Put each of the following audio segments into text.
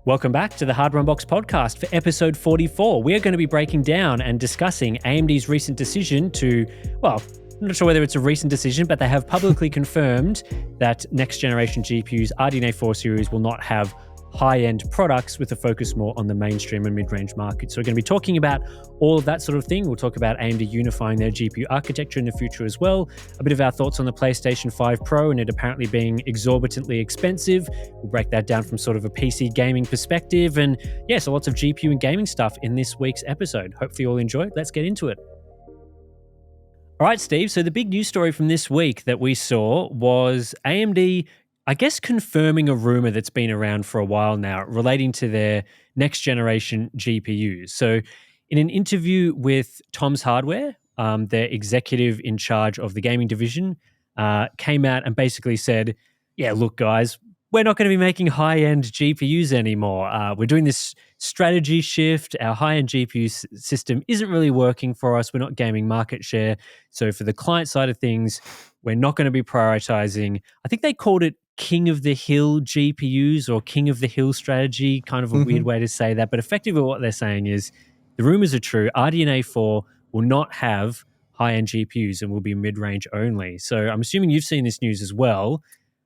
Welcome back to the Hardware Unbox podcast for episode 44. We are going to be breaking down and discussing AMD's recent decision to, well, I'm not sure whether it's a recent decision, but they have publicly confirmed that next generation GPUs RDNA 4 series will not have high-end products with a focus more on the mainstream and mid-range market. So we're going to be talking about all of that sort of thing. We'll talk about AMD unifying their GPU architecture in the future as well. A bit of our thoughts on the PlayStation 5 Pro and it apparently being exorbitantly expensive. We'll break that down from sort of a PC gaming perspective. And yeah, so lots of GPU and gaming stuff in this week's episode. Hopefully you all enjoy it. Let's get into it. All right, Steve. So the big news story from this week that we saw was AMD, I guess, confirming a rumor that's been around for a while now relating to their next generation GPUs. So in an interview with Tom's Hardware, their executive in charge of the gaming division came out and basically said, yeah, look, guys, we're not going to be making high-end GPUs anymore. We're doing this strategy shift. Our high-end GPU system isn't really working for us. We're not gaining market share. So for the client side of things, we're not going to be prioritizing. I think they called it King of the Hill GPUs or King of the Hill strategy, kind of a weird way to say that. But effectively what they're saying is the rumors are true. RDNA 4 will not have high-end GPUs and will be mid-range only. So I'm assuming you've seen this news as well.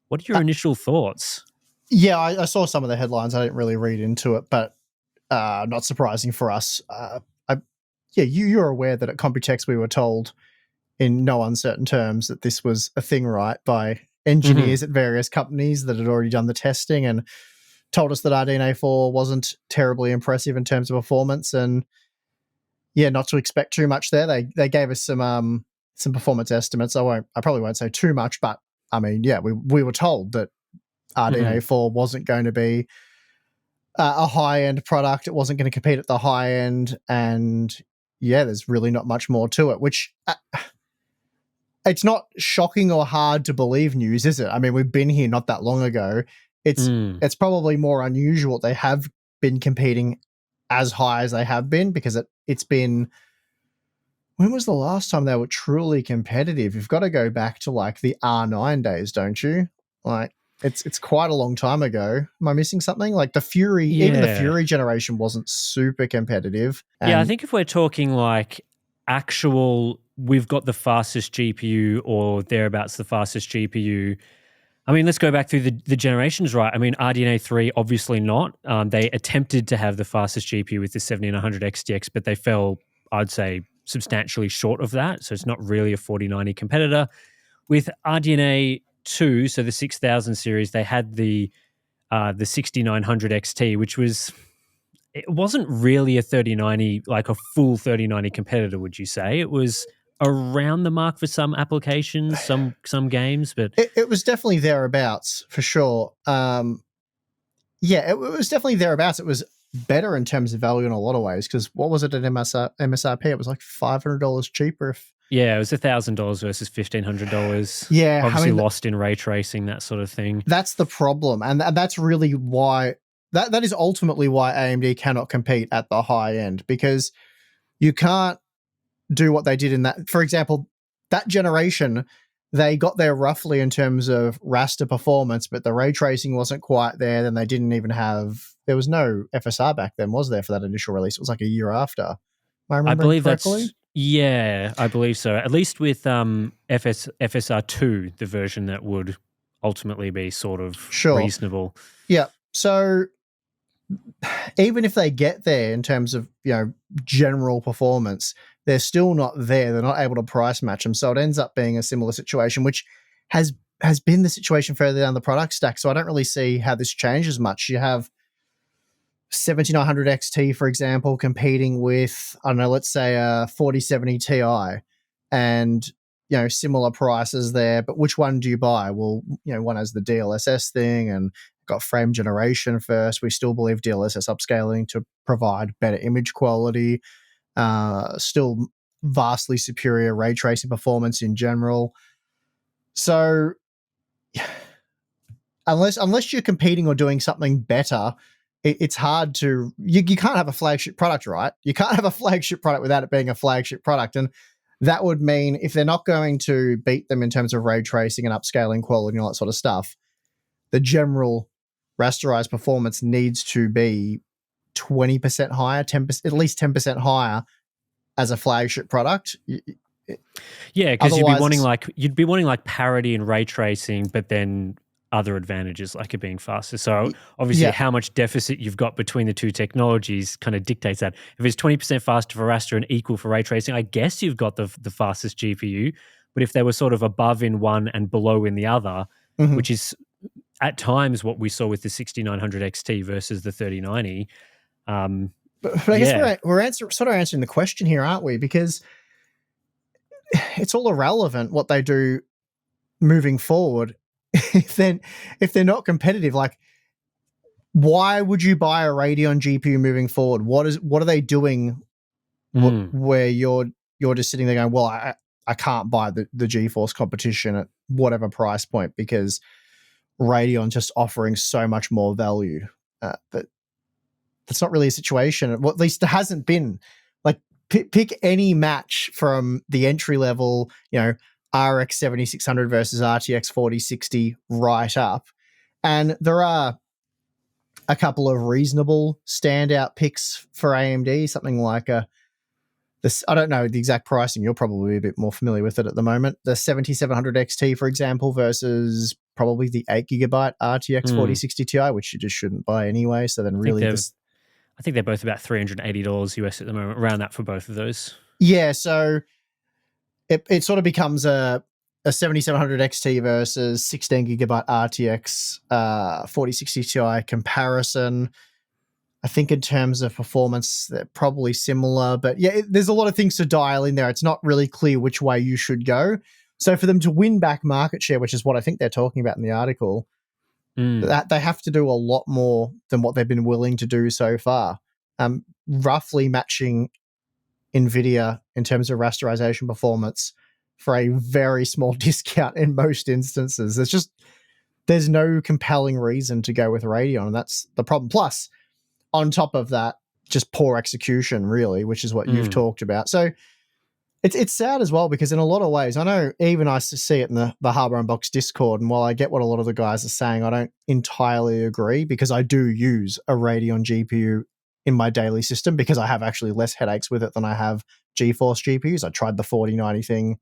What are your initial thoughts? Yeah, I saw some of the headlines. I didn't really read into it, but not surprising for us. You're aware that at Computex we were told in no uncertain terms that this was a thing, right, by engineers at various companies that had already done the testing and told us that RDNA 4 wasn't terribly impressive in terms of performance, and yeah, not to expect too much there. They gave us some performance estimates. I probably won't say too much, but I mean, yeah, we were told that RDNA 4 wasn't going to be a high-end product. It wasn't going to compete at the high end, and yeah, there's really not much more to it, which it's not shocking or hard to believe news, is it? I mean, we've been here not that long ago. It's probably more unusual they have been competing as high as they have been, because it's been, when was the last time they were truly competitive? You've got to go back to like the R9 days, don't you? Like it's quite a long time ago. Am I missing something? Like the Fury, even the Fury generation wasn't super competitive. Yeah, I think if we're talking like actual, we've got the fastest GPU or thereabouts the fastest GPU. I mean, let's go back through the generations, right? I mean, RDNA 3, obviously not. They attempted to have the fastest GPU with the 7900 XTX, but they fell, I'd say, substantially short of that. So it's not really a 4090 competitor. With RDNA 2, so the 6000 series, they had the 6900 XT, which was, it wasn't really a 3090, like a full 3090 competitor, would you say? It was around the mark for some applications, some games, but it was definitely thereabouts for sure. Yeah, it was definitely thereabouts. It was better in terms of value in a lot of ways, because what was it at MSRP? It was like $500 cheaper. Yeah, it was $1,000 versus $1,500. Yeah, obviously lost in ray tracing, that sort of thing. That's the problem, and that's really why that is ultimately why AMD cannot compete at the high end, because you can't do what they did in that. For example, that generation, they got there roughly in terms of raster performance, but the ray tracing wasn't quite there. Then they didn't even have, there was no FSR back then, was there, for that initial release? It was like a year after. Am I remembering correctly? Yeah, I believe so. At least with FSR2, the version that would ultimately be sort of reasonable. Yeah. So even if they get there in terms of, general performance, they're still not there. They're not able to price match them. So it ends up being a similar situation, which has been the situation further down the product stack. So I don't really see how this changes much. You have 7900 XT, for example, competing with, I don't know, let's say a 4070 Ti, and, similar prices there. But which one do you buy? Well, one has the DLSS thing and got frame generation first. We still believe DLSS upscaling to provide better image quality, still vastly superior ray tracing performance in general. So unless you're competing or doing something better, it's hard to, you can't have a flagship product, right? You can't have a flagship product without it being a flagship product. And that would mean if they're not going to beat them in terms of ray tracing and upscaling quality and all that sort of stuff, the general rasterized performance needs to be 20% higher, 10%, at least 10% higher as a flagship product. Yeah, because Otherwise, you'd be wanting like parity and ray tracing, but then other advantages like it being faster. So obviously, yeah, how much deficit you've got between the two technologies kind of dictates that. If it's 20% faster for raster and equal for ray tracing, I guess you've got the fastest GPU. But if they were sort of above in one and below in the other, mhm. which is at times what we saw with the 6900 XT versus the 3090. But I guess Yeah. we're sort of answering the question here, aren't we? Because it's all irrelevant what they do moving forward if they're not competitive. Like, why would you buy a Radeon GPU moving forward? What are they doing where you're just sitting there going, well, I can't buy the GeForce competition at whatever price point because Radeon's just offering so much more value. But that's not really a situation. Well, at least there hasn't been. Like, pick any match from the entry level, RX 7600 versus RTX 4060 right up. And there are a couple of reasonable standout picks for AMD, something like this. I don't know the exact pricing. You're probably a bit more familiar with it at the moment. The 7700 XT, for example, versus probably the 8GB RTX 4060 Ti, which you just shouldn't buy anyway. So then I think they're both about $380 US at the moment, around that for both of those. Yeah, so it sort of becomes a 7700 XT versus 16GB RTX 4060 Ti comparison. I think in terms of performance, they're probably similar, but yeah, there's a lot of things to dial in there. It's not really clear which way you should go. So for them to win back market share, which is what I think they're talking about in the article, that they have to do a lot more than what they've been willing to do so far. Roughly matching NVIDIA in terms of rasterization performance for a very small discount in most instances. There's no compelling reason to go with Radeon, and that's the problem. Plus, on top of that, just poor execution, really, which is what you've talked about. So it's sad as well, because in a lot of ways, I know even I see it in the Harbour Unbox Discord, and while I get what a lot of the guys are saying, I don't entirely agree, because I do use a Radeon GPU in my daily system because I have actually less headaches with it than I have GeForce GPUs. I tried the 4090 thing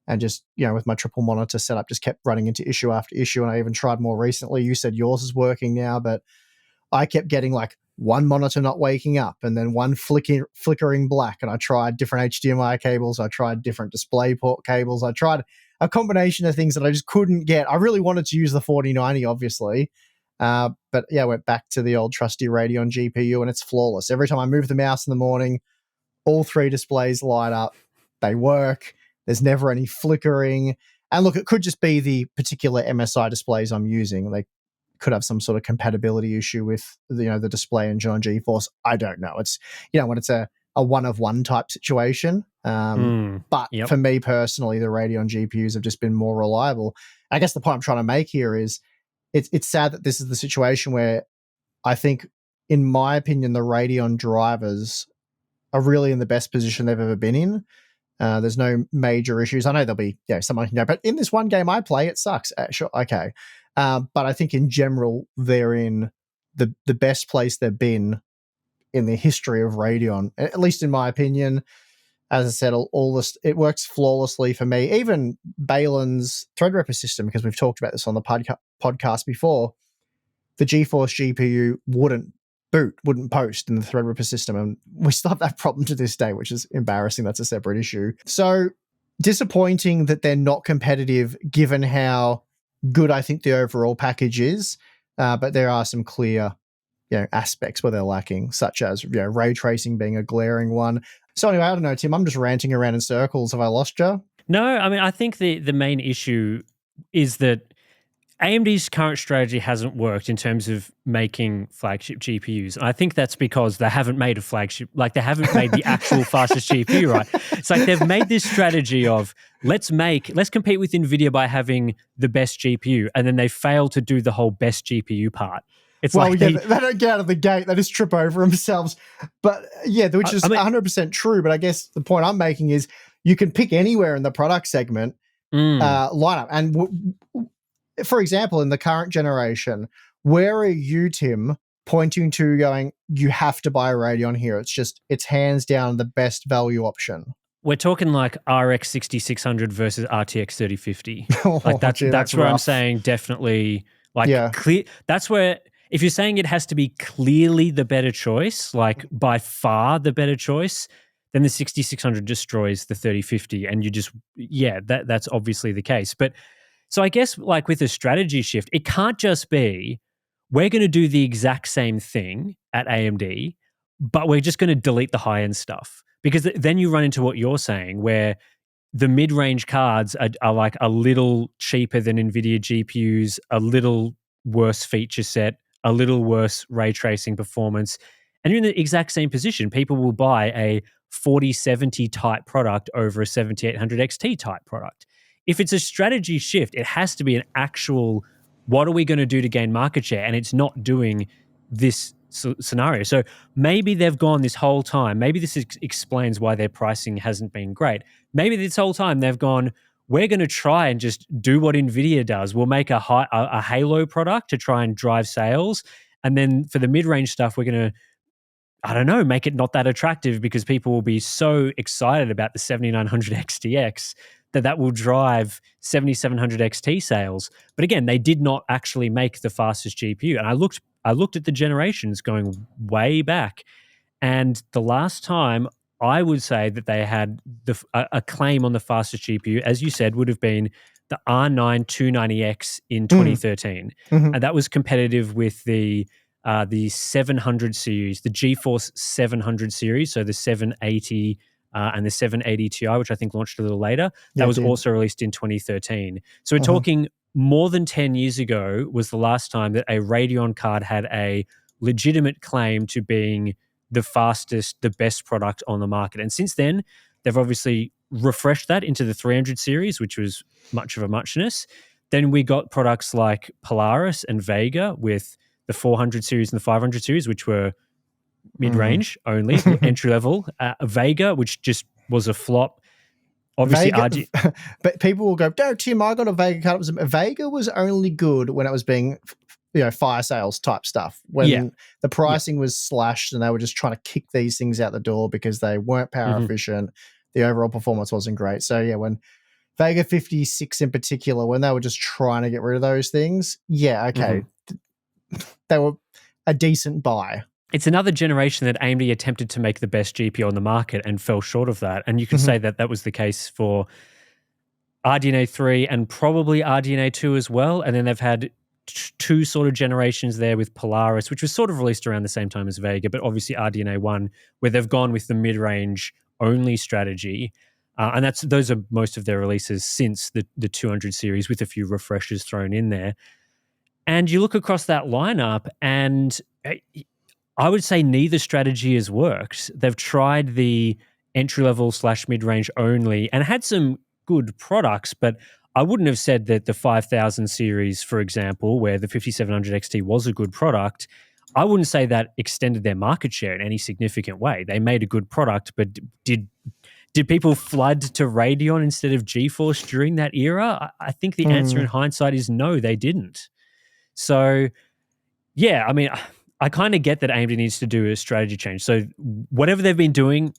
and just, with my triple monitor setup, just kept running into issue after issue. And I even tried more recently. You said yours is working now, but I kept getting like one monitor not waking up and then one flickering black. And I tried different HDMI cables. I tried different DisplayPort cables. I tried a combination of things that I just couldn't get. I really wanted to use the 4090, obviously. But yeah, I went back to the old trusty Radeon GPU, and it's flawless. Every time I move the mouse in the morning, all three displays light up. They work. There's never any flickering. And look, it could just be the particular MSI displays I'm using. They could have some sort of compatibility issue with the display engine on GeForce. I don't know. It's when it's a one of one type situation. But for me personally, the Radeon GPUs have just been more reliable. I guess the point I'm trying to make here is it's sad that this is the situation where I think, in my opinion, the Radeon drivers are really in the best position they've ever been in. There's no major issues. I know there'll be someone can go, but in this one game I play, it sucks. Sure, okay. But I think in general, they're in the best place they've been in the history of Radeon, at least in my opinion. As I said, all this, it works flawlessly for me. Even Balin's Threadripper system, because we've talked about this on the podcast before, the GeForce GPU wouldn't post in the Threadripper system. And we still have that problem to this day, which is embarrassing. That's a separate issue. So disappointing that they're not competitive, given how good I think the overall package is. But there are some clear aspects where they're lacking, such as ray tracing being a glaring one. So anyway, I don't know, Tim, I'm just ranting around in circles. Have I lost you? No, I mean, I think the main issue is that AMD's current strategy hasn't worked in terms of making flagship GPUs. And I think that's because they haven't made a flagship, like they haven't made the actual fastest GPU, right? It's like they've made this strategy of let's compete with NVIDIA by having the best GPU. And then they fail to do the whole best GPU part. It's they don't get out of the gate. They just trip over themselves. But yeah, which is 100% true. But I guess the point I'm making is you can pick anywhere in the product segment lineup. And for example, in the current generation, where are you, Tim, pointing to going, you have to buy a Radeon here? It's hands down the best value option. We're talking like RX 6600 versus RTX 3050. Like Gee, that's where I'm rough. saying definitely like Yeah. clear. That's where if you're saying it has to be clearly the better choice, like by far the better choice, then the 6600 destroys the 3050, and you just that's obviously the case. But so I guess like with a strategy shift, it can't just be we're going to do the exact same thing at AMD, but we're just going to delete the high end stuff. Because then you run into what you're saying, where the mid-range cards are like a little cheaper than NVIDIA GPUs, a little worse feature set, a little worse ray tracing performance, and you're in the exact same position. People will buy a 4070 type product over a 7800 XT type product. If it's a strategy shift, it has to be an actual, what are we going to do to gain market share? And it's not doing this scenario. So maybe they've gone this whole time. Maybe this explains why their pricing hasn't been great. Maybe this whole time they've gone, we're going to try and just do what NVIDIA does. We'll make a Halo product to try and drive sales. And then for the mid-range stuff, we're going to, I don't know, make it not that attractive because people will be so excited about the 7900 XTX that will drive 7700 XT sales. But again, they did not actually make the fastest GPU. And I looked at the generations going way back, and the last time I would say that they had a claim on the fastest GPU, as you said, would have been the R9 290X in 2013. Mm-hmm. And that was competitive with the 700 series, the GeForce 700 series, so the 780 and the 780 Ti, which I think launched a little later. That was also released in 2013. So we're talking more than 10 years ago was the last time that a Radeon card had a legitimate claim to being the fastest, the best product on the market. And since then, they've obviously refreshed that into the 300 series, which was much of a muchness. Then we got products like Polaris and Vega with the 400 series and the 500 series, which were mid-range only, entry-level. Vega, which just was a flop. Obviously, but people will go, no, Tim, I got a Vega card. Vega was only good when it was being, fire sales type stuff. When the pricing was slashed and they were just trying to kick these things out the door because they weren't power efficient. The overall performance wasn't great. So when Vega 56 in particular, when they were just trying to get rid of those things, okay, they were a decent buy. It's another generation that AMD attempted to make the best GPU on the market and fell short of that. And you can say that was the case for RDNA 3 and probably RDNA 2 as well. And then they've had two sort of generations there with Polaris, which was sort of released around the same time as Vega, but obviously RDNA 1, where they've gone with the mid-range only strategy. And those are most of their releases since the 200 series with a few refreshers thrown in there. And you look across that lineup and I would say neither strategy has worked. They've tried the entry-level / mid-range only and had some good products, but I wouldn't have said that the 5000 series, for example, where the 5700 XT was a good product, I wouldn't say that extended their market share in any significant way. They made a good product, but did people flood to Radeon instead of GeForce during that era? I think the answer in hindsight is no, they didn't. So, I mean, I kind of get that AMD needs to do a strategy change. So whatever they've been doing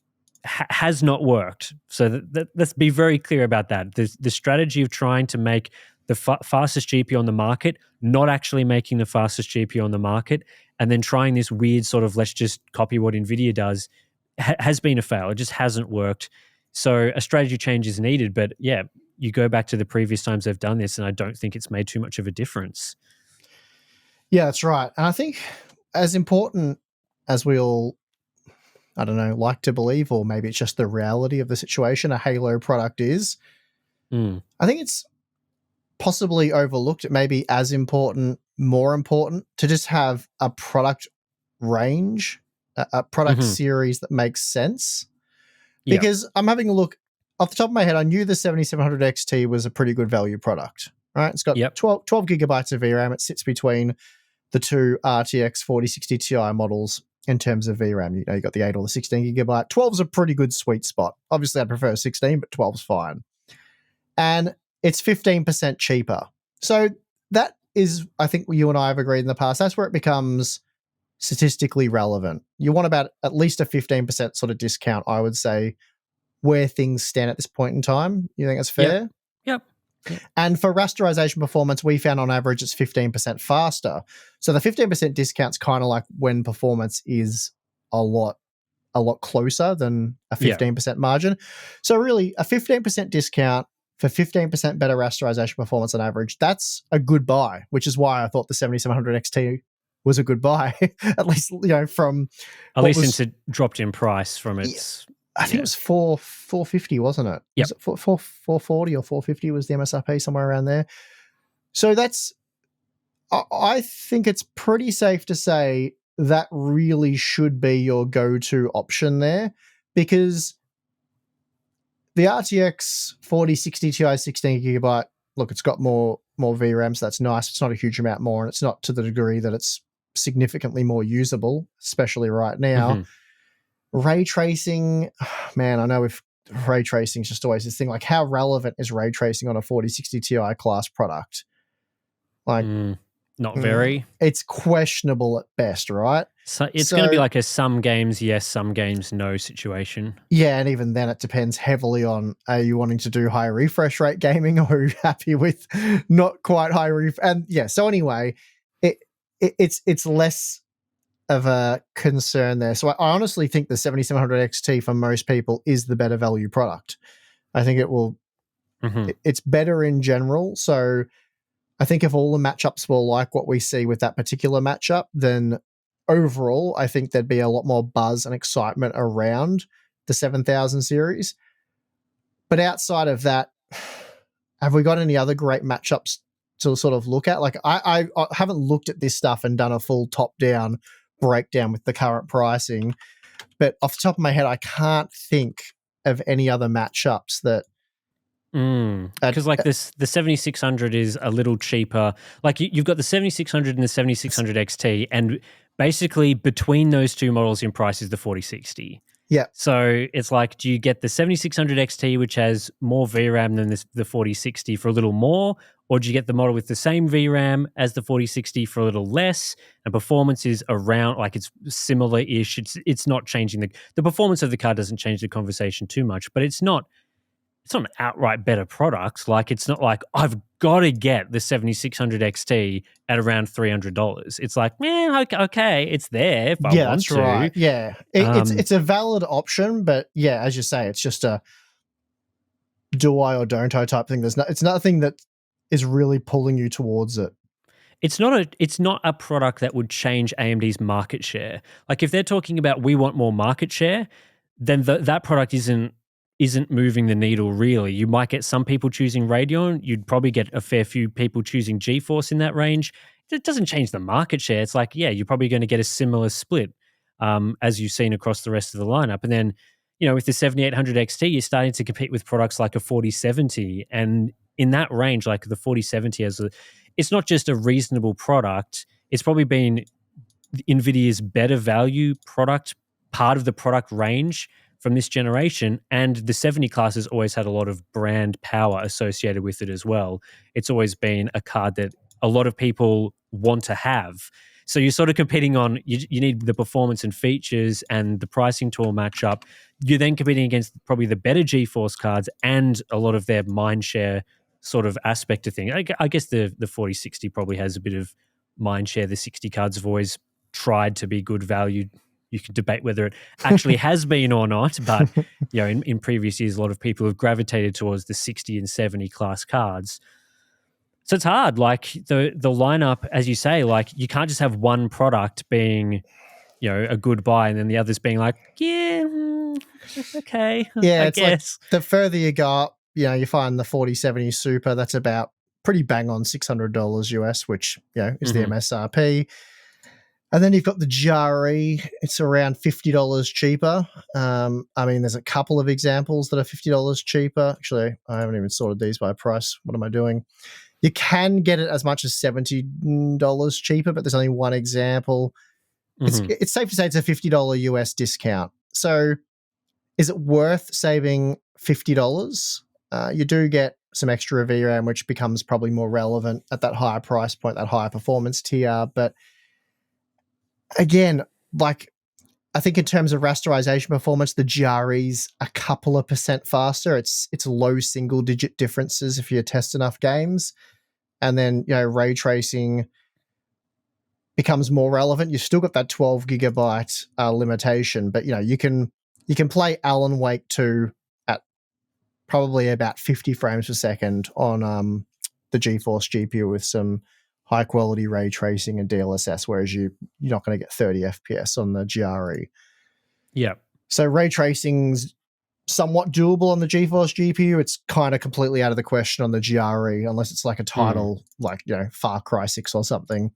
has not worked. So let's be very clear about that. The strategy of trying to make the fastest GPU on the market, not actually making the fastest GPU on the market, and then trying this weird sort of let's just copy what NVIDIA does has been a fail. It just hasn't worked. So a strategy change is needed. But you go back to the previous times they've done this, and I don't think it's made too much of a difference. Yeah, that's right. And I think as important as we all, I don't know, like to believe, or maybe it's just the reality of the situation, a Halo product is, I think it's possibly overlooked. It may be as important, more important to just have a product range, a product series that makes sense. Because I'm having a look off the top of my head, I knew the 7700 XT was a pretty good value product, right? It's got 12 gigabytes of VRAM. It sits between the two RTX 4060 Ti models in terms of VRAM. You got the 8 or the 16 gigabyte. 12's a pretty good sweet spot. Obviously, I'd prefer 16, but 12's fine. And it's 15% cheaper. So that is, I think you and I have agreed in the past, that's where it becomes statistically relevant. You want about at least a 15% sort of discount, I would say, where things stand at this point in time. You think that's fair? Yep. And for rasterization performance, we found on average it's 15% faster. So the 15% discount's kind of like when performance is a lot closer than a 15% margin. So really, a 15% discount for 15% better rasterization performance on average, that's a good buy, which is why I thought the 7700 XT was a good buy, at least, from... At least since it dropped in price from its... I think it was 450, wasn't it? Yep. Was it 440 or 450 was the MSRP, somewhere around there. So that's... I think it's pretty safe to say that really should be your go-to option there, because the RTX 4060 Ti 16GB, look, it's got more VRAM, so that's nice. It's not a huge amount more, and it's not to the degree that it's significantly more usable, especially right now. Mm-hmm. Ray tracing, man, I know if ray tracing is just always this thing, like how relevant is ray tracing on a 4060 Ti class product? Like, not very. It's questionable at best, right? So it's going to be like a some games yes, some games no situation. Yeah, and even then it depends heavily on, are you wanting to do high refresh rate gaming, or are you happy with not quite high and yeah, so anyway, it's less of a concern there. So I honestly think the 7700 XT for most people is the better value product. I think it will it's better in general. So I think if all the matchups were like what we see with that particular matchup, then overall, I think there'd be a lot more buzz and excitement around the 7000 series. But outside of that, have we got any other great matchups to sort of look at? Like, I haven't looked at this stuff and done a full top-down breakdown with the current pricing, but off the top of my head, I can't think of any other matchups that... Because like the 7600 is a little cheaper. Like you've got the 7600 and the 7600 XT, and basically between those two models in price is the 4060. Yeah. So it's like, do you get the 7600 XT, which has more VRAM than the 4060 for a little more, or do you get the model with the same VRAM as the 4060 for a little less, and performance is around, like it's similar-ish. It's not changing the performance of the card doesn't change the conversation too much, but it's not an outright better product. Like, it's not like I've got to get the 7600 XT at around $300. It's like, man, okay, it's there if I want to. Right. Yeah, it's a valid option, but yeah, as you say, it's just a do I or don't I type thing. It's nothing that is really pulling you towards it. It's not a product that would change AMD's market share. Like, if they're talking about we want more market share, then that product isn't moving the needle really. You might get some people choosing Radeon. You'd probably get a fair few people choosing GeForce in that range. It doesn't change the market share. It's like, yeah, you're probably going to get a similar split as you've seen across the rest of the lineup. And then, with the 7800 XT, you're starting to compete with products like a 4070. And in that range, like the 4070 it's not just a reasonable product. It's probably been NVIDIA's better value product, part of the product range from this generation, and the 70 class has always had a lot of brand power associated with it as well. It's always been a card that a lot of people want to have. So you're sort of competing on, you need the performance and features and the pricing to all match up. You're then competing against probably the better GeForce cards and a lot of their mindshare sort of aspect of things. I guess the 4060 probably has a bit of mindshare. The 60 cards have always tried to be good value. You can debate whether it actually has been or not, but in previous years, a lot of people have gravitated towards the 60 and 70 class cards. So it's hard. Like the lineup, as you say, like you can't just have one product being, a good buy and then the others being like, yeah, okay, yeah, I it's guess. Like the further you go up, you find the 4070 Super. That's about pretty bang on $600 US, which is the MSRP. And then you've got the GRE. It's around $50 cheaper. There's a couple of examples that are $50 cheaper. Actually, I haven't even sorted these by price. What am I doing? You can get it as much as $70 cheaper, but there's only one example. It's safe to say it's a $50 US discount. So is it worth saving $50? You do get some extra VRAM, which becomes probably more relevant at that higher price point, that higher performance tier. But again, like, I think in terms of rasterization performance, the GRE's a couple of percent faster. It's low single digit differences if you test enough games. And then, ray tracing becomes more relevant. You've still got that 12 gigabyte limitation, but you can play Alan Wake 2 at probably about 50 frames per second on the GeForce GPU with some high quality ray tracing and DLSS, whereas you're not going to get 30 FPS on the GRE. Yeah. So ray tracing's somewhat doable on the GeForce GPU. It's kind of completely out of the question on the GRE, unless it's like a title like Far Cry 6 or something.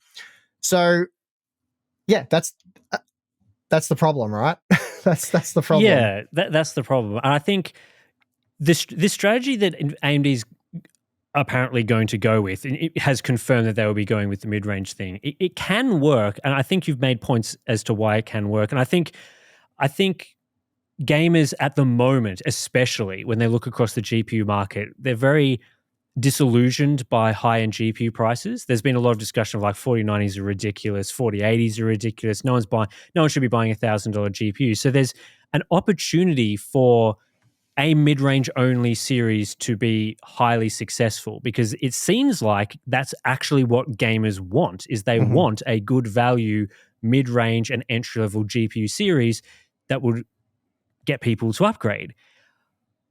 So yeah, that's the problem, right? that's the problem. Yeah, that's the problem. And I think this strategy that AMD's apparently going to go with, and it has confirmed that they will be going with the mid-range thing. It can work, and I think you've made points as to why it can work. And I think gamers at the moment, especially when they look across the GPU market, they're very disillusioned by high-end GPU prices. There's been a lot of discussion of like 4090s are ridiculous, 4080s are ridiculous. No one should be buying $1,000 GPU. So there's an opportunity for a mid-range only series to be highly successful, because it seems like that's actually what gamers want, is they want a good value mid-range and entry-level GPU series that would get people to upgrade.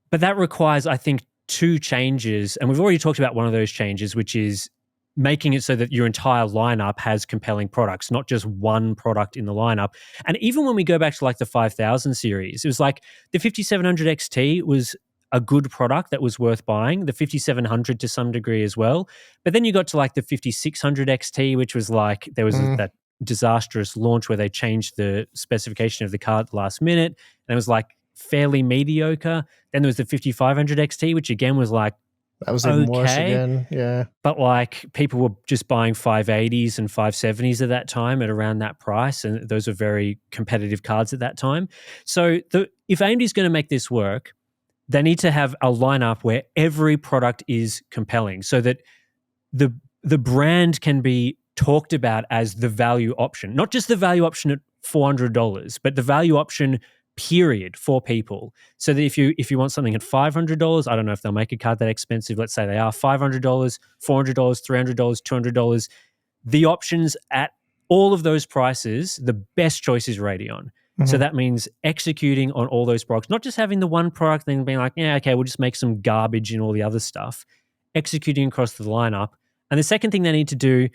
But that requires, I think, two changes, and we've already talked about one of those changes, which is making it so that your entire lineup has compelling products, not just one product in the lineup. And even when we go back to like the 5000 series, it was like the 5700 XT was a good product that was worth buying, the 5700 to some degree as well. But then you got to like the 5600 XT, which was like, there was that disastrous launch where they changed the specification of the card at the last minute, and it was like fairly mediocre. Then there was the 5500 XT, which again was like, that was even worse again. Yeah. But like people were just buying 580s and 570s at that time at around that price. And those were very competitive cards at that time. So if AMD is going to make this work, they need to have a lineup where every product is compelling, so that the brand can be talked about as the value option, not just the value option at $400, but the value option period for people. So that if you want something at $500, I don't know if they'll make a card that expensive. Let's say they are $500, $400, $300, $200. The options at all of those prices, the best choice is Radeon. So that means executing on all those products, not just having the one product and then being like, yeah, okay, we'll just make some garbage in all the other stuff. Executing across the lineup. And the second thing they need to do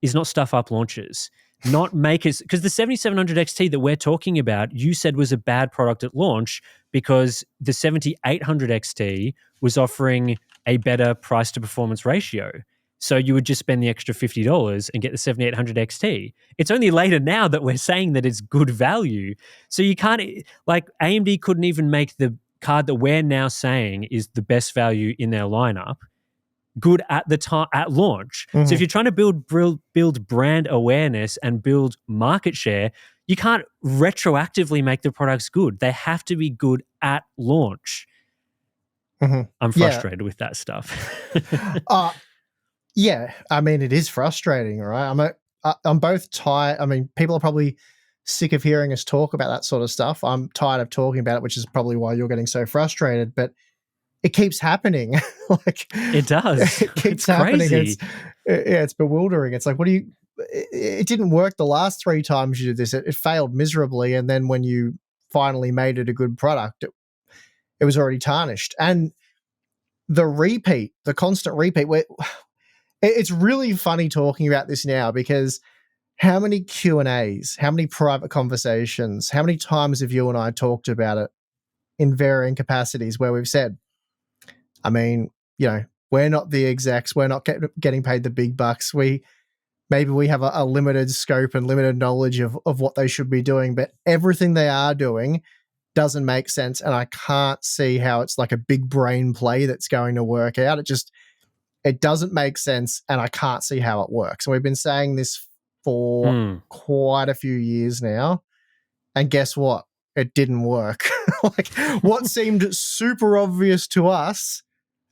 is not stuff up launches. Not make it, because the 7700 XT that we're talking about, you said was a bad product at launch because the 7800 XT was offering a better price to performance ratio. So you would just spend the extra $50 and get the 7800 XT. It's only later now that we're saying that it's good value. So you can't, like AMD couldn't even make the card that we're now saying is the best value in their lineup good at the time at launch. So if you're trying to build brand awareness and build market share, you can't retroactively make the products good. They have to be good at launch. I'm frustrated with that stuff. Yeah, I mean, it is frustrating, right? I'm both tired. I mean, people are probably sick of hearing us talk about that sort of stuff. I'm tired of talking about it, which is probably why you're getting so frustrated. But it keeps happening. Like it does. It keeps happening. Crazy. It's bewildering. It's like, it didn't work the last 3 times you did this. It failed miserably, and then when you finally made it a good product, it was already tarnished. And the constant repeat, it's really funny talking about this now, because how many Q&As, how many private conversations, how many times have you and I talked about it in varying capacities where we've said, I mean, we're not the execs, we're not getting paid the big bucks. Maybe we have a limited scope and limited knowledge of what they should be doing, but everything they are doing doesn't make sense, and I can't see how it's like a big brain play that's going to work out. It doesn't make sense, and I can't see how it works. And we've been saying this for quite a few years now, and guess what? It didn't work. Like what seemed super obvious to us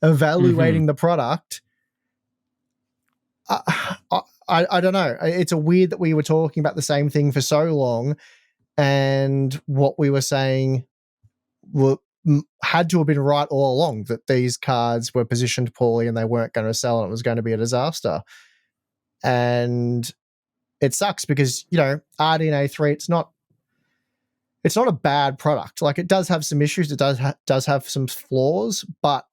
evaluating the product. I don't know. It's a weird that we were talking about the same thing for so long, and what we were saying had to have been right all along, that these cards were positioned poorly and they weren't going to sell and it was going to be a disaster. And it sucks because, RDNA 3, it's not a bad product. Like, it does have some issues. It does have some flaws, but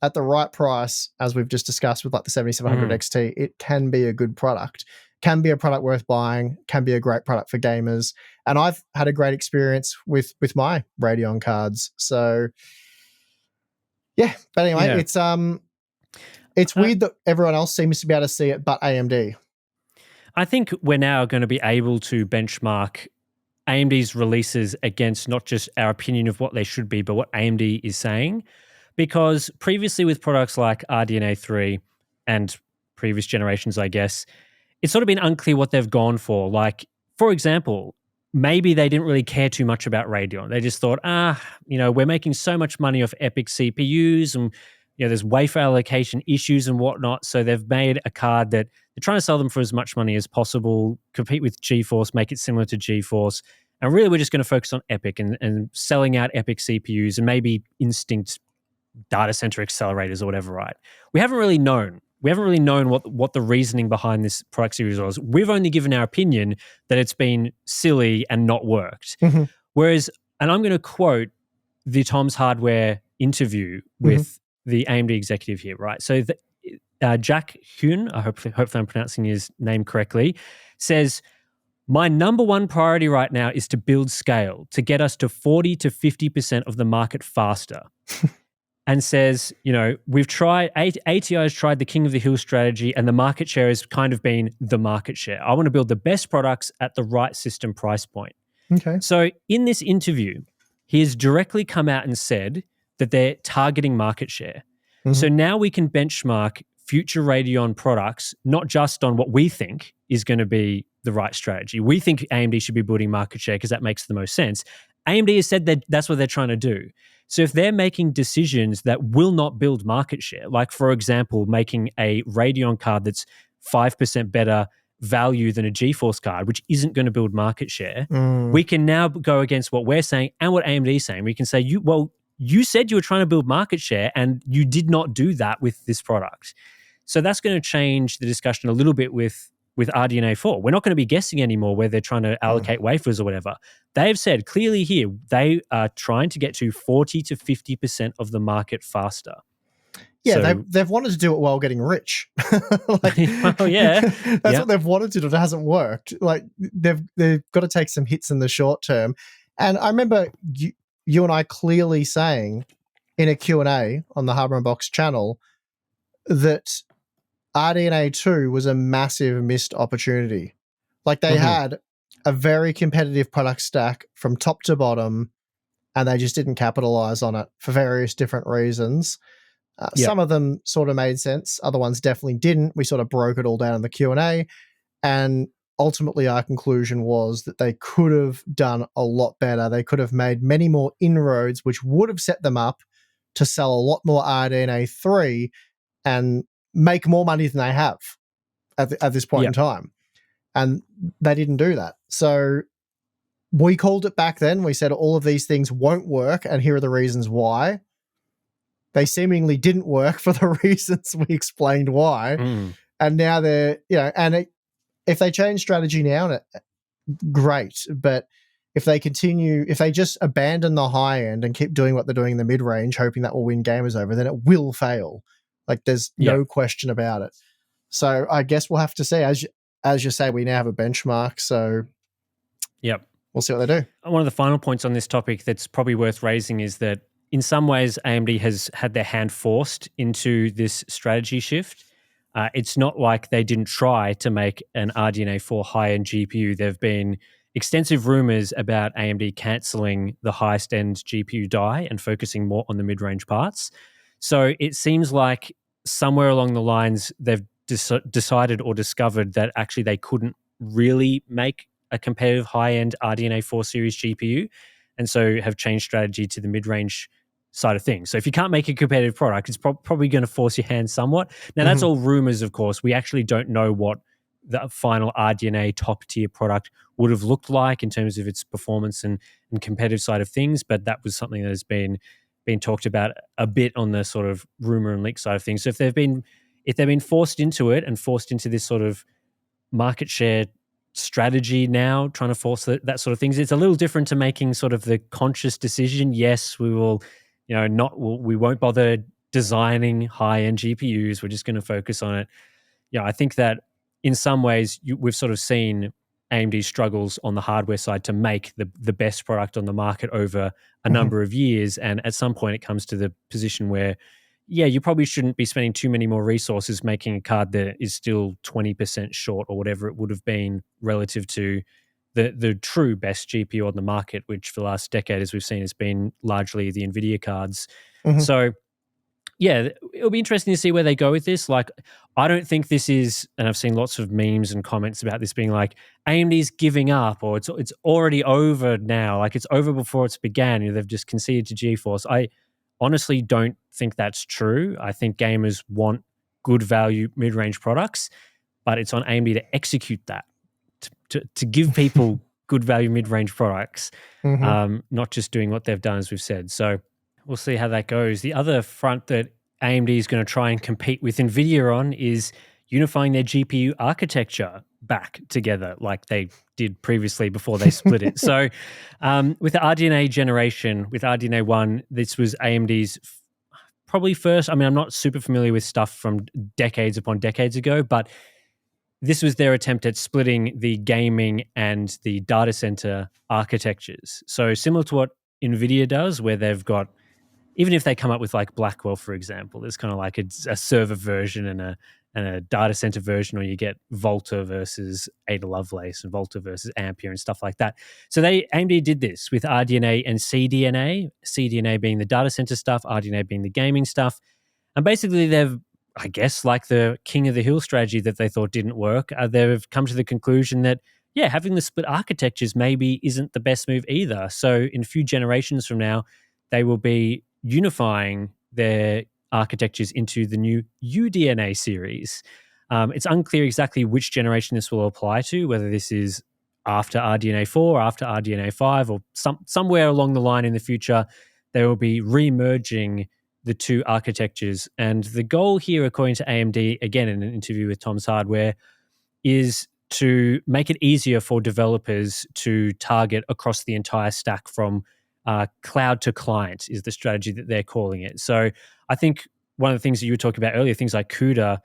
at the right price, as we've just discussed with like the 7700 XT, it can be a good product, can be a product worth buying, can be a great product for gamers. And I've had a great experience with my Radeon cards. So yeah, but anyway, it's weird that everyone else seems to be able to see it but AMD. I think we're now going to be able to benchmark AMD's releases against not just our opinion of what they should be, but what AMD is saying. Because previously with products like RDNA 3 and previous generations, I guess, it's sort of been unclear what they've gone for. Like, for example, maybe they didn't really care too much about Radeon. They just thought, we're making so much money off Epic CPUs and, there's wafer allocation issues and whatnot. So they've made a card that they're trying to sell them for as much money as possible, compete with GeForce, make it similar to GeForce. And really, we're just going to focus on Epic and selling out Epic CPUs and maybe Instinct data center accelerators or whatever, right? We haven't really known what the reasoning behind this product series was. We've only given our opinion that it's been silly and not worked. Whereas, and I'm going to quote the Tom's Hardware interview with the AMD executive here, right? So Jack Hyun, hopefully I'm pronouncing his name correctly, says, "My number one priority right now is to build scale, to get us to 40 to 50% of the market faster." And says, we've tried, ATI has tried the King of the Hill strategy and the market share has kind of been the market share. I want to build the best products at the right system price point. Okay. So in this interview, he has directly come out and said that they're targeting market share. So now we can benchmark future Radeon products, not just on what we think is going to be the right strategy. We think AMD should be building market share because that makes the most sense. AMD has said that that's what they're trying to do. So if they're making decisions that will not build market share, like, for example, making a Radeon card that's 5% better value than a GeForce card, which isn't going to build market share, we can now go against what we're saying and what AMD is saying. We can say, you said you were trying to build market share and you did not do that with this product. So that's going to change the discussion a little bit with RDNA 4. We're not going to be guessing anymore where they're trying to allocate wafers or whatever. They've said clearly here they are trying to get to 40 to 50% of the market faster. Yeah, so, they've wanted to do it while getting rich. That's what they've wanted to do. It hasn't worked. Like, they've got to take some hits in the short term. And I remember you and I clearly saying in a Q&A on the Hardware Unboxed channel that RDNA 2 was a massive missed opportunity. Like, they had a very competitive product stack from top to bottom, and they just didn't capitalize on it for various different reasons. Some of them sort of made sense. Other ones definitely didn't. We sort of broke it all down in the Q&A, and ultimately our conclusion was that they could have done a lot better. They could have made many more inroads, which would have set them up to sell a lot more RDNA 3 and make more money than they have at this point in time. And they didn't do that. So we called it back then. We said all of these things won't work, and here are the reasons why. They seemingly didn't work for the reasons we explained why. And now they're, if they change strategy now, great. But if they just abandon the high end and keep doing what they're doing in the mid-range, hoping that will win gamers over, then it will fail. Like, there's no question about it. So I guess we'll have to see. As you say, we now have a benchmark. So we'll see what they do. One of the final points on this topic that's probably worth raising is that in some ways, AMD has had their hand forced into this strategy shift. It's not like they didn't try to make an RDNA 4 high-end GPU. There have been extensive rumors about AMD cancelling the highest-end GPU die and focusing more on the mid-range parts. So it seems like somewhere along the lines, they've decided or discovered that actually they couldn't really make a competitive high-end RDNA 4 series GPU, and so have changed strategy to the mid-range side of things. So if you can't make a competitive product, it's probably going to force your hand somewhat. Now, that's all rumors, of course. We actually don't know what the final RDNA top tier product would have looked like in terms of its performance and competitive side of things, but that was something that has been talked about a bit on the sort of rumor and leak side of things. So if they've been forced into it and forced into this sort of market share strategy now, trying to force that sort of things, it's a little different to making sort of the conscious decision. Yes, we will, we won't bother designing high-end GPUs. We're just going to focus on it. I think that in some ways we've sort of seen AMD struggles on the hardware side to make the best product on the market over a number of years. And at some point it comes to the position where, you probably shouldn't be spending too many more resources making a card that is still 20% short or whatever it would have been relative to the true best GPU on the market, which for the last decade, as we've seen, has been largely the NVIDIA cards. So it'll be interesting to see where they go with this. Like, I don't think this is, and I've seen lots of memes and comments about this being like AMD's giving up or it's already over now. Like, it's over before it's began. They've just conceded to GeForce. I honestly don't think that's true. I think gamers want good value mid-range products, but it's on AMD to execute that, to give people good value mid-range products, not just doing what they've done, as we've said. So we'll see how that goes. The other front that AMD is going to try and compete with NVIDIA on is unifying their GPU architecture back together like they did previously before they split it. So with the RDNA generation, with RDNA 1, this was AMD's probably first. I mean, I'm not super familiar with stuff from decades upon decades ago, but this was their attempt at splitting the gaming and the data center architectures. So similar to what NVIDIA does, where they've got, even if they come up with like Blackwell, for example, there's kind of like a server version and a data center version, or you get Volta versus Ada Lovelace and Volta versus Ampere and stuff like that. So AMD did this with RDNA and CDNA, CDNA being the data center stuff, RDNA being the gaming stuff. And basically they've, I guess, like the king of the hill strategy that they thought didn't work, they've come to the conclusion that, having the split architectures maybe isn't the best move either. So in a few generations from now, they will be unifying their architectures into the new UDNA series. It's unclear exactly which generation this will apply to, whether this is after RDNA 4, after RDNA 5, or somewhere along the line in the future, they will be re-merging the two architectures. And the goal here, according to AMD, again in an interview with Tom's Hardware, is to make it easier for developers to target across the entire stack from cloud to client is the strategy that they're calling it. So I think one of the things that you were talking about earlier, things like CUDA,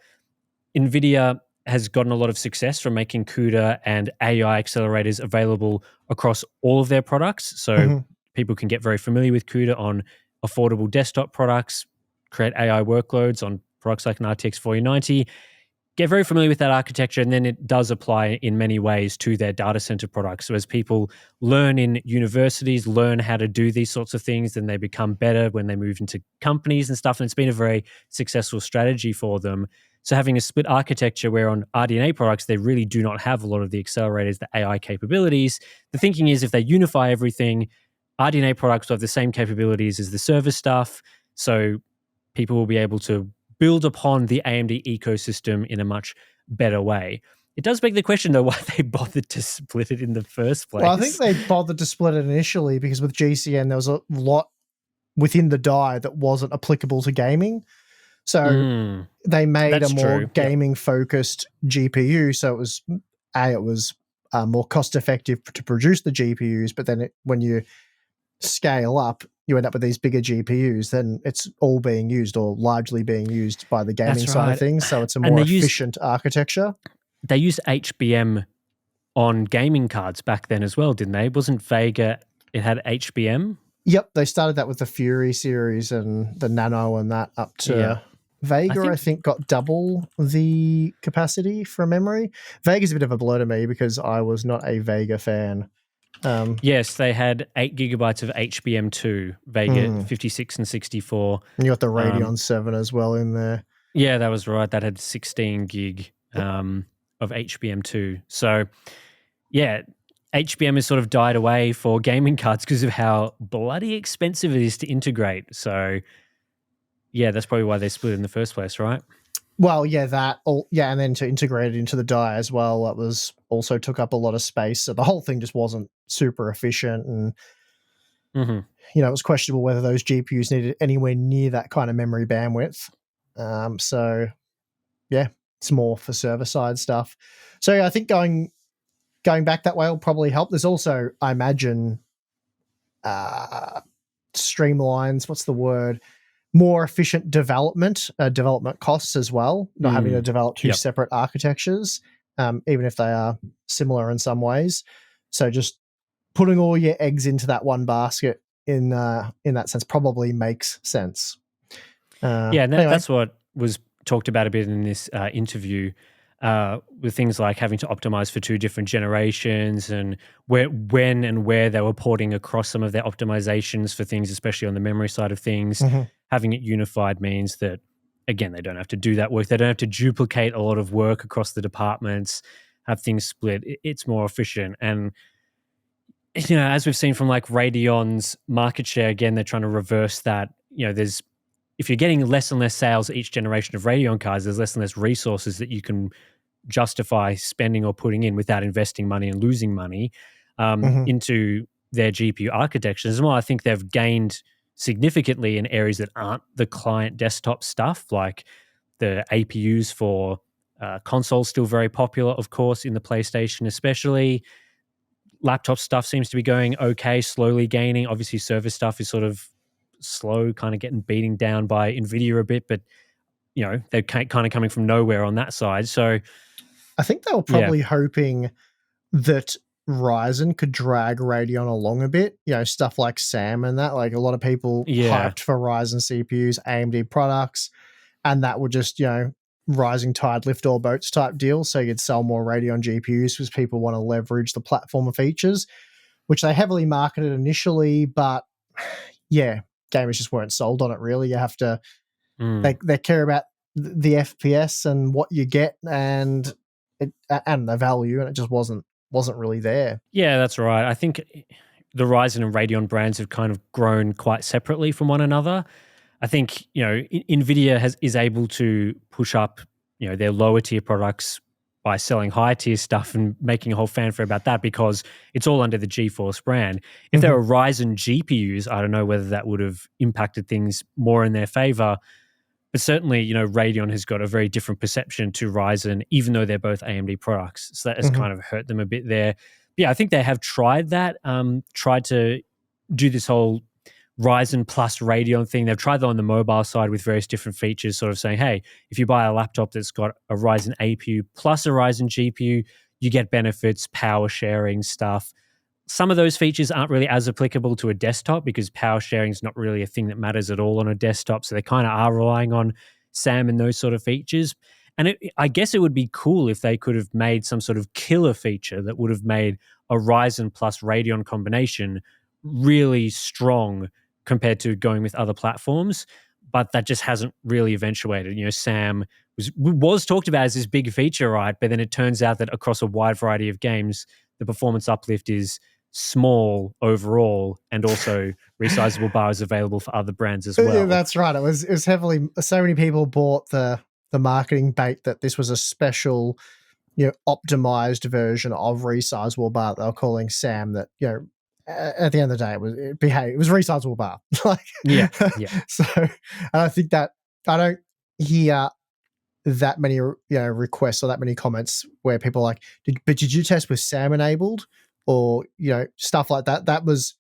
NVIDIA has gotten a lot of success from making CUDA and AI accelerators available across all of their products. So people can get very familiar with CUDA on affordable desktop products, create AI workloads on products like an RTX 4090, get very familiar with that architecture, and then it does apply in many ways to their data center products. So as people learn in universities, learn how to do these sorts of things, then they become better when they move into companies and stuff. And it's been a very successful strategy for them. So having a split architecture where on RDNA products, they really do not have a lot of the accelerators, the AI capabilities. The thinking is if they unify everything, RDNA products will have the same capabilities as the server stuff. So people will be able to build upon the AMD ecosystem in a much better way. It does beg the question, though, why they bothered to split it in the first place. Well, I think they bothered to split it initially because with GCN, there was a lot within the die that wasn't applicable to gaming. So they made a more gaming-focused GPU. So it was more cost-effective to produce the GPUs, but then when you scale up, you end up with these bigger GPUs, then it's all being used or largely being used by the gaming side of things. So it's a more efficient architecture. They used HBM on gaming cards back then as well, didn't they? Wasn't Vega, it had HBM? Yep, they started that with the Fury series and the Nano and that up to Vega, I think got double the capacity from memory. Vega's a bit of a blur to me because I was not a Vega fan. Yes, they had 8 gigabytes of HBM2, Vega 56 and 64. And you got the Radeon 7 as well in there. Yeah, that was right. That had 16 gig of HBM2. So, yeah, HBM has sort of died away for gaming cards because of how bloody expensive it is to integrate. So, yeah, that's probably why they split in the first place, right? Well, yeah, and then to integrate it into the die as well, that was also took up a lot of space. So the whole thing just wasn't super efficient, and it was questionable whether those GPUs needed anywhere near that kind of memory bandwidth. So, yeah, it's more for server side stuff. So yeah, I think going back that way will probably help. There's also, I imagine, streamlines. What's the word? More efficient development costs as well. Not having to develop two separate architectures, even if they are similar in some ways. So just putting all your eggs into that one basket in that sense probably makes sense. And that's what was talked about a bit in this interview, with things like having to optimize for two different generations, and when and where they were porting across some of their optimizations for things, especially on the memory side of things. Having it unified means that, again, they don't have to do that work. They don't have to duplicate a lot of work across the departments, have things split. It's more efficient. And, as we've seen from like Radeon's market share, again, they're trying to reverse that. If you're getting less and less sales each generation of Radeon cards, there's less and less resources that you can justify spending or putting in without investing money and losing money into their GPU architectures. Well, I think they've gained significantly in areas that aren't the client desktop stuff, like the APUs for consoles, still very popular, of course, in the PlayStation especially. Laptop stuff seems to be going okay, slowly gaining. Obviously, server stuff is sort of slow, kind of getting beaten down by NVIDIA a bit, but they're kind of coming from nowhere on that side. So I think they were probably hoping that Ryzen could drag Radeon along a bit, stuff like SAM and that. Like a lot of people hyped for Ryzen CPUs, AMD products, and that would just, rising tide lift all boats type deal. So you'd sell more Radeon GPUs because people want to leverage the platform features, which they heavily marketed initially, but yeah, gamers just weren't sold on it really. You have to, they care about the FPS and what you get and the value, and it just wasn't really there. Yeah, that's right. I think the Ryzen and Radeon brands have kind of grown quite separately from one another. I think, NVIDIA is able to push up, their lower tier products by selling higher tier stuff and making a whole fanfare about that because it's all under the GeForce brand. If there were Ryzen GPUs, I don't know whether that would have impacted things more in their favor. But certainly, Radeon has got a very different perception to Ryzen, even though they're both AMD products. So that has kind of hurt them a bit there. But yeah, I think they have tried that, tried to do this whole Ryzen plus Radeon thing. They've tried that on the mobile side with various different features, sort of saying, hey, if you buy a laptop that's got a Ryzen APU plus a Ryzen GPU, you get benefits, power sharing stuff. Some of those features aren't really as applicable to a desktop because power sharing is not really a thing that matters at all on a desktop. So they kind of are relying on SAM and those sort of features. And I guess it would be cool if they could have made some sort of killer feature that would have made a Ryzen plus Radeon combination really strong compared to going with other platforms. But that just hasn't really eventuated. SAM was talked about as this big feature, right? But then it turns out that across a wide variety of games, the performance uplift is small overall, and also resizable bar is available for other brands as well. Yeah, that's right. It was heavily, so many people bought the marketing bait that this was a special, optimized version of resizable bar that they were calling SAM. That at the end of the day, it was resizable bar. Yeah. So, and I think that I don't hear that many requests or that many comments where people are like, did you test with SAM enabled? Or, stuff like that. That was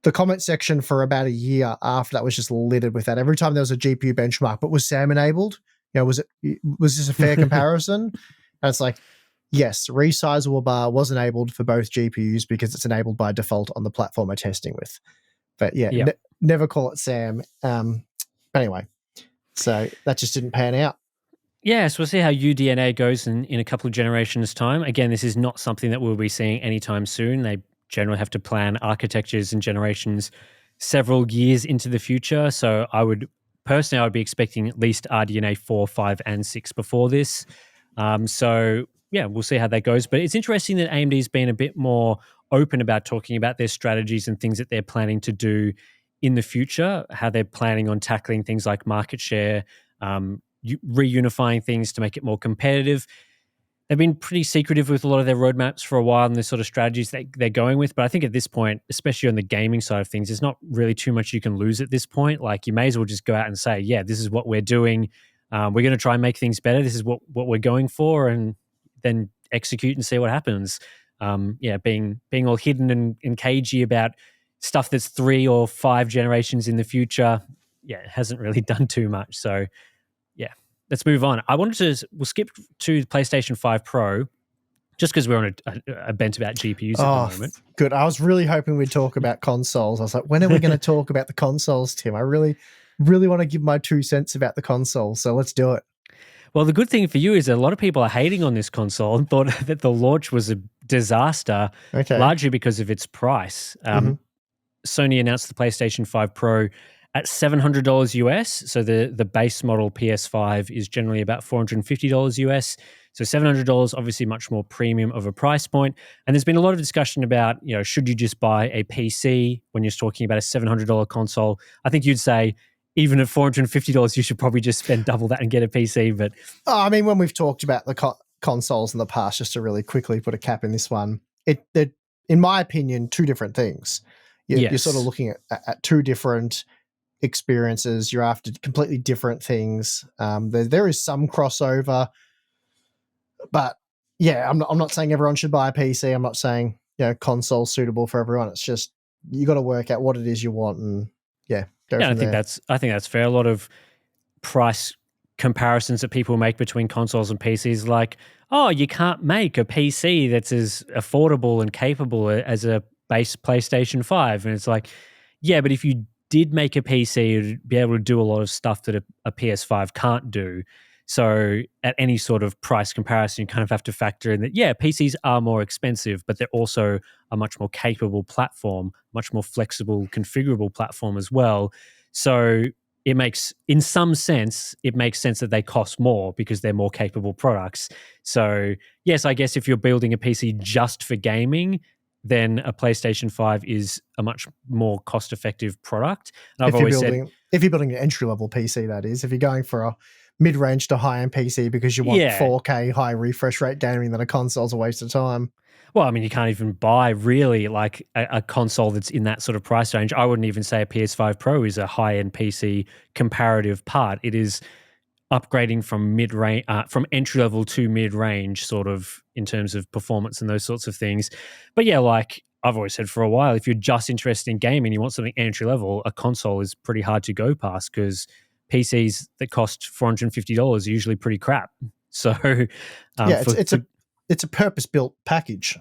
the comment section for about a year after that was just littered with that. Every time there was a GPU benchmark, but was SAM enabled? Was this a fair comparison? And it's like, yes, resizable bar was enabled for both GPUs because it's enabled by default on the platform we're testing with. But yeah, never call it SAM. Anyway, so that just didn't pan out. Yeah, so we'll see how UDNA goes in a couple of generations' time. Again, this is not something that we'll be seeing anytime soon. They generally have to plan architectures and generations several years into the future. So I would be expecting at least RDNA 4, 5, and 6 before this. So yeah, we'll see how that goes. But it's interesting that AMD's been a bit more open about talking about their strategies and things that they're planning to do in the future, how they're planning on tackling things like market share, reunifying things to make it more competitive. They've been pretty secretive with a lot of their roadmaps for a while and the sort of strategies that they're going with. But I think at this point, especially on the gaming side of things, there's not really too much you can lose at this point. Like, you may as well just go out and say, yeah, this is what we're doing. We're going to try and make things better. This is what we're going for, and then execute and see what happens. Being all hidden and cagey about stuff that's 3 or 5 generations in the future, it hasn't really done too much. So, yeah, let's move on. We'll skip to PlayStation 5 Pro, just because we're on a bent about GPUs at the moment. Good. I was really hoping we'd talk about consoles. I was like, when are we going to talk about the consoles, Tim? I really, really want to give my 2 cents about the console, so let's do it. Well, the good thing for you is that a lot of people are hating on this console and thought that the launch was a disaster, largely because of its price. Sony announced the PlayStation 5 Pro at $700 US. So the base model PS5 is generally about $450 US. So $700, obviously much more premium of a price point. And there's been a lot of discussion about, should you just buy a PC when you're talking about a $700 console? I think you'd say, even at $450, you should probably just spend double that and get a PC. But I mean, when we've talked about the consoles in the past, just to really quickly put a cap in this one, they're, in my opinion, 2 different things. You're sort of looking at 2 different experiences. You're after completely different things. There is some crossover, but yeah, I'm not saying everyone should buy a PC. I'm not saying console suitable for everyone. It's just you got to work out what it is you want and go from there. I think that's fair. A lot of price comparisons that people make between consoles and PCs, like, oh, you can't make a PC that's as affordable and capable as a base PlayStation 5. And it's like, yeah, but if you did make a PC, you'd be able to do a lot of stuff that a PS5 can't do. So at any sort of price comparison, you kind of have to factor in that, PCs are more expensive, but they're also a much more capable platform, much more flexible, configurable platform as well. So in some sense, it makes sense that they cost more because they're more capable products. So yes, I guess if you're building a PC just for gaming, then a PlayStation 5 is a much more cost-effective product. And if you're building an entry-level PC, that is. If you're going for a mid-range to high-end PC because you want 4K high refresh rate gaming, then a console's a waste of time. Well, I mean, you can't even buy really like a console that's in that sort of price range. I wouldn't even say a PS5 Pro is a high-end PC comparative part. It is upgrading from mid-range, from entry-level to mid-range, sort of in terms of performance and those sorts of things. But yeah, like I've always said for a while, if you're just interested in gaming, you want something entry-level, a console is pretty hard to go past because PCs that cost $450 are usually pretty crap. So it's a purpose-built package.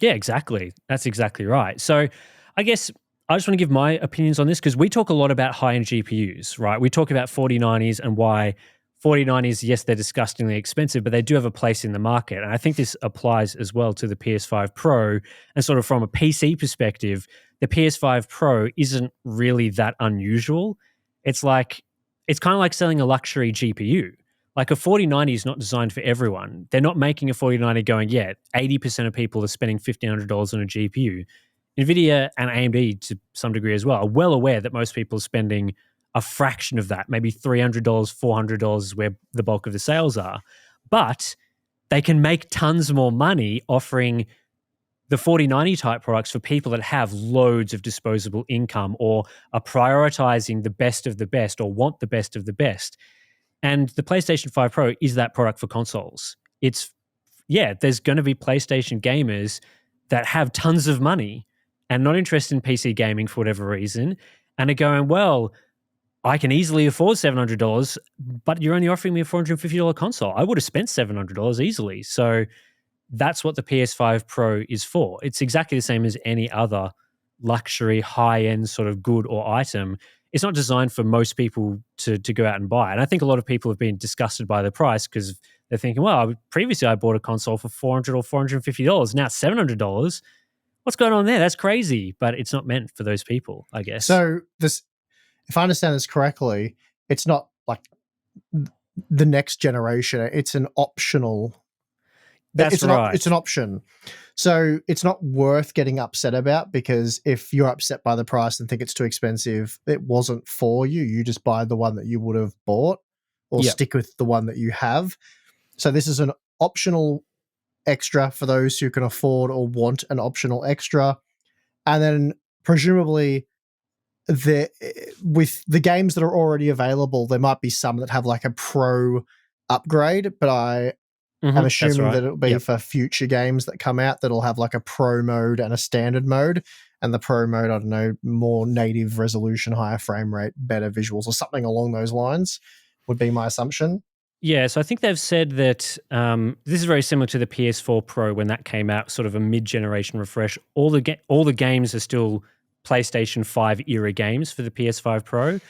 Yeah, exactly. That's exactly right. So I guess I just want to give my opinions on this because we talk a lot about high-end GPUs, right? We talk about 4090s and why 4090s, yes, they're disgustingly expensive, but they do have a place in the market. And I think this applies as well to the PS5 Pro. And sort of from a PC perspective, the PS5 Pro isn't really that unusual. It's kind of like selling a luxury GPU. Like a 4090 is not designed for everyone. They're not making a 4090 going, 80% of people are spending $1,500 on a GPU. NVIDIA and AMD, to some degree as well, are well aware that most people are spending a fraction of that, maybe $300, $400 is where the bulk of the sales are. But they can make tons more money offering the 4090 type products for people that have loads of disposable income or are prioritizing the best of the best or want the best of the best. And the PlayStation 5 Pro is that product for consoles. There's going to be PlayStation gamers that have tons of money and not interested in PC gaming for whatever reason and are going, well, I can easily afford $700, but you're only offering me a $450 console. I would have spent $700 easily. So that's what the PS5 Pro is for. It's exactly the same as any other luxury, high-end sort of good or item. It's not designed for most people to go out and buy. And I think a lot of people have been disgusted by the price because they're thinking, well, previously I bought a console for $400 or $450. Now it's $700. What's going on there? That's crazy. But it's not meant for those people, I guess. So if I understand this correctly, it's not like the next generation. It's an optional. That's right. It's an option. So it's not worth getting upset about, because if you're upset by the price and think it's too expensive, it wasn't for you. You just buy the one that you would have bought, or Yep. stick with the one that you have. So this is an optional extra for those who can afford or want an optional extra. And then presumably with the games that are already available, there might be some that have like a pro upgrade, but I'm That's assuming right. that it'll be for future games that come out that'll have like a pro mode and a standard mode. And the pro mode, I don't know, more native resolution, higher frame rate, better visuals, or something along those lines would be my assumption. Yeah, so I think they've said that this is very similar to the PS4 Pro when that came out, sort of a mid-generation refresh. All the games are still PlayStation 5 era games for the PS5 Pro.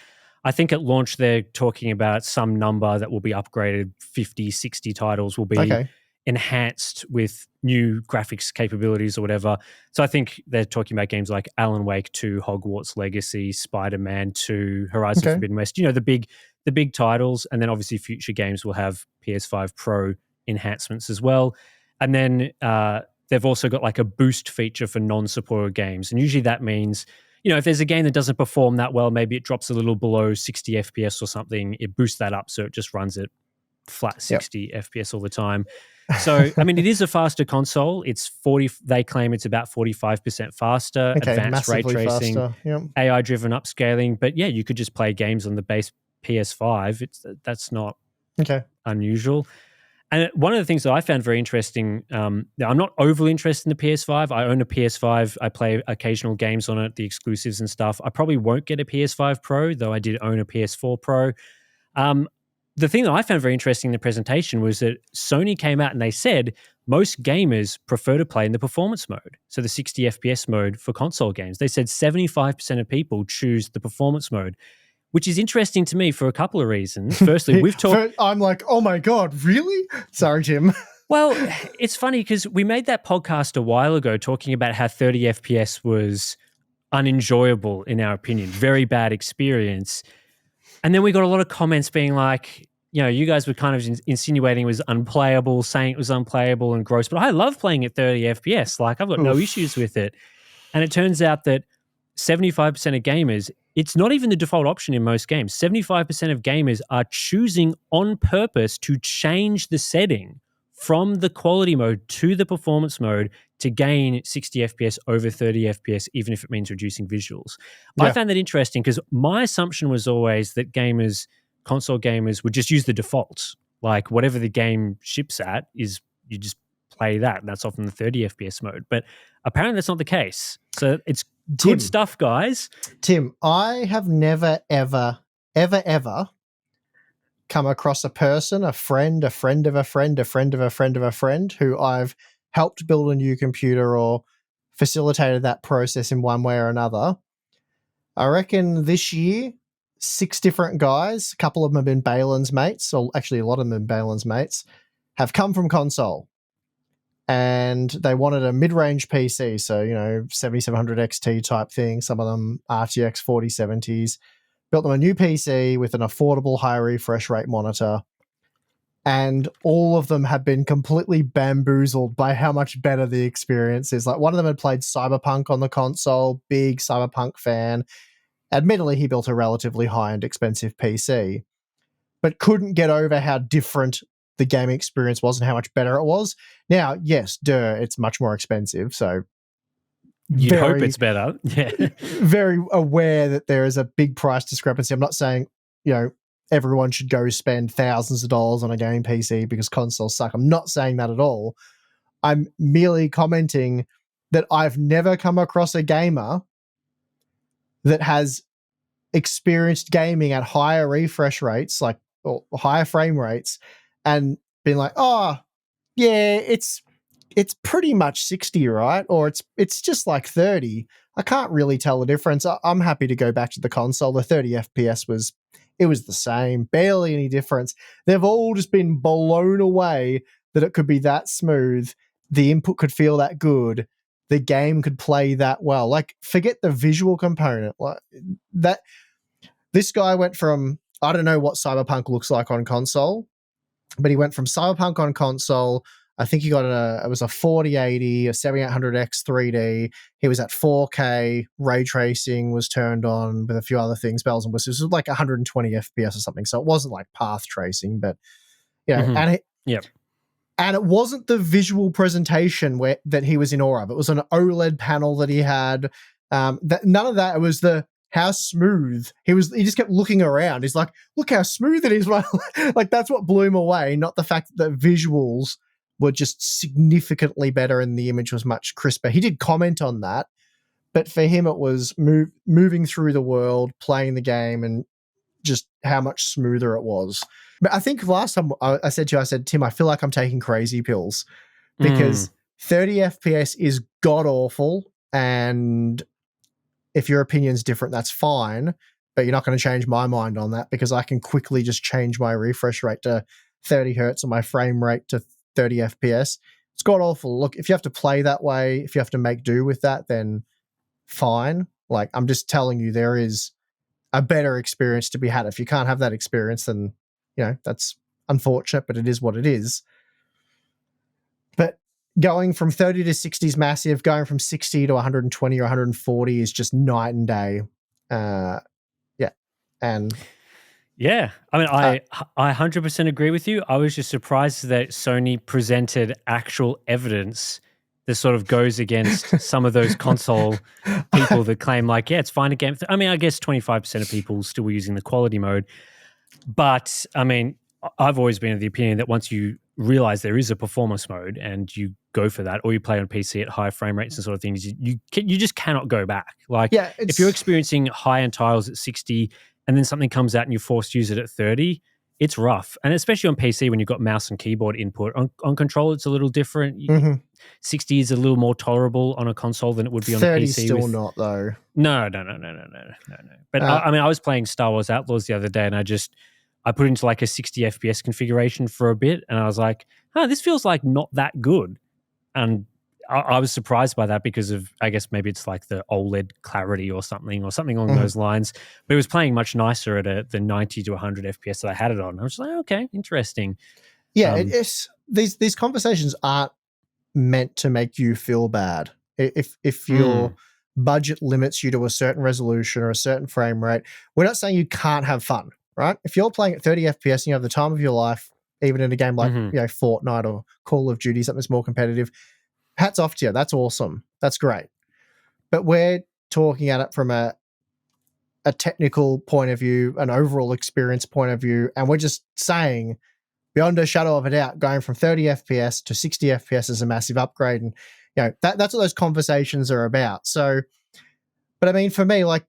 I think at launch they're talking about some number that will be upgraded, 50, 60 titles will be Okay. enhanced with new graphics capabilities or whatever. So I think they're talking about games like Alan Wake 2, Hogwarts Legacy, Spider-Man 2, Horizon Okay. Forbidden West, the big titles, and then obviously future games will have PS5 Pro enhancements as well. And then they've also got like a boost feature for non-supported games. And usually that means, if there's a game that doesn't perform that well, maybe it drops a little below 60 FPS or something, it boosts that up so it just runs at flat 60 FPS all the time. So, I mean, it is a faster console. It's 40, they claim it's about 45% faster, Okay, advanced ray massively tracing, faster. Yep. AI-driven upscaling. But yeah, you could just play games on the base PS5. That's not Okay. unusual. And one of the things that I found very interesting, I'm not overly interested in the PS5. I own a PS5. I play occasional games on it, the exclusives and stuff. I probably won't get a PS5 Pro, though I did own a PS4 Pro. The thing that I found very interesting in the presentation was that Sony came out and they said most gamers prefer to play in the performance mode, so the 60 FPS mode for console games. They said 75% of people choose the performance mode, which is interesting to me for a couple of reasons. Firstly, we've talked... I'm like, oh my God, really? Sorry, Tim. Well, it's funny because we made that podcast a while ago talking about how 30 FPS was unenjoyable in our opinion, very bad experience. And then we got a lot of comments being like, you guys were kind of insinuating it was unplayable, saying it was unplayable and gross, but I love playing at 30 FPS. Like, I've got no issues with it. And it turns out that 75% of gamers, it's not even the default option in most games. 75% of gamers are choosing on purpose to change the setting from the quality mode to the performance mode to gain 60 FPS over 30 FPS, even if it means reducing visuals. I found that interesting because my assumption was always that console gamers would just use the defaults. Like whatever the game ships at is you just play that, and that's often the 30 FPS mode. But apparently that's not the case. So it's good stuff, guys. Tim, I have never, ever, ever, ever come across a person, a friend of a friend of a friend of a friend of a friend who I've helped build a new computer or facilitated that process in one way or another. I reckon this year, 6 different guys, a couple of them have been Balin's mates, or actually a lot of them have been Balin's mates, have come from console. And they wanted a mid-range PC, so, 7700 XT type thing, some of them RTX 4070s. Built them a new PC with an affordable high refresh rate monitor, and all of them have been completely bamboozled by how much better the experience is. Like, one of them had played Cyberpunk on the console, big Cyberpunk fan. Admittedly, he built a relatively high-end expensive PC, but couldn't get over how different the gaming experience was and how much better it was. Now, yes, it's much more expensive, so you'd hope it's better. Yeah. Very aware that there is a big price discrepancy. I'm not saying, everyone should go spend thousands of dollars on a gaming PC because consoles suck. I'm not saying that at all. I'm merely commenting that I've never come across a gamer that has experienced gaming at higher refresh rates, or higher frame rates, and been like, oh, yeah, it's pretty much 60, right? Or it's just like 30. I can't really tell the difference. I'm happy to go back to the console. The 30 FPS was the same, barely any difference. They've all just been blown away that it could be that smooth, the input could feel that good, the game could play that well. Like, forget the visual component. Like that, this guy went from, I don't know what Cyberpunk looks like on console, but he went from Cyberpunk on console I think he got it was a 4080, a 7800X 3D. He was at 4K, ray tracing was turned on with a few other things, bells and whistles. It was like 120 FPS or something. So it wasn't like path tracing, but and it wasn't the visual presentation that he was in awe of. It was an OLED panel that he had. None of that. It was how smooth he was. He just kept looking around. He's like, look how smooth it is. Like that's what blew him away. Not the fact that the visuals were just significantly better and the image was much crisper. He did comment on that, but for him it was moving through the world, playing the game, and just how much smoother it was. But I think last time I said to you, Tim, I feel like I'm taking crazy pills because 30 FPS is god awful, and if your opinion's different, that's fine, but you're not going to change my mind on that because I can quickly just change my refresh rate to 30 hertz and my frame rate to 30 FPS. It's god awful. Look, if you have to play that way, if you have to make do with that, then fine. Like, I'm just telling you, there is a better experience to be had. If you can't have that experience, then, that's unfortunate, but it is what it is. But going from 30 to 60 is massive. Going from 60 to 120 or 140 is just night and day. Yeah. I mean, I 100% agree with you. I was just surprised that Sony presented actual evidence that sort of goes against some of those console people that claim like, it's fine to game. I mean, I guess 25% of people still were using the quality mode. But, I mean, I've always been of the opinion that once you realize there is a performance mode and you go for that, or you play on PC at high frame rates and sort of things, you just cannot go back. Like, if you're experiencing high-end tiles at 60 and then something comes out and you're forced to use it at 30, it's rough. And especially on PC when you've got mouse and keyboard input. On control, it's a little different. 60 is a little more tolerable on a console than it would be on a PC. 30's still not, though. No. But I mean, I was playing Star Wars Outlaws the other day and I put it into like a 60 FPS configuration for a bit and I was like, this feels like not that good. And I was surprised by that because of, I guess maybe it's like the OLED clarity or something along those lines. But it was playing much nicer at the 90 to 100 FPS that I had it on. I was like, okay, interesting. Yeah, it's these conversations aren't meant to make you feel bad. If your budget limits you to a certain resolution or a certain frame rate, we're not saying you can't have fun, right? If you're playing at 30 FPS and you have the time of your life, even in a game like Fortnite or Call of Duty, something that's more competitive, hats off to you. That's awesome. That's great. But we're talking at it from a technical point of view, an overall experience point of view, and we're just saying, beyond a shadow of a doubt, going from 30 FPS to 60 FPS is a massive upgrade, and that's what those conversations are about. So, but I mean, for me, like,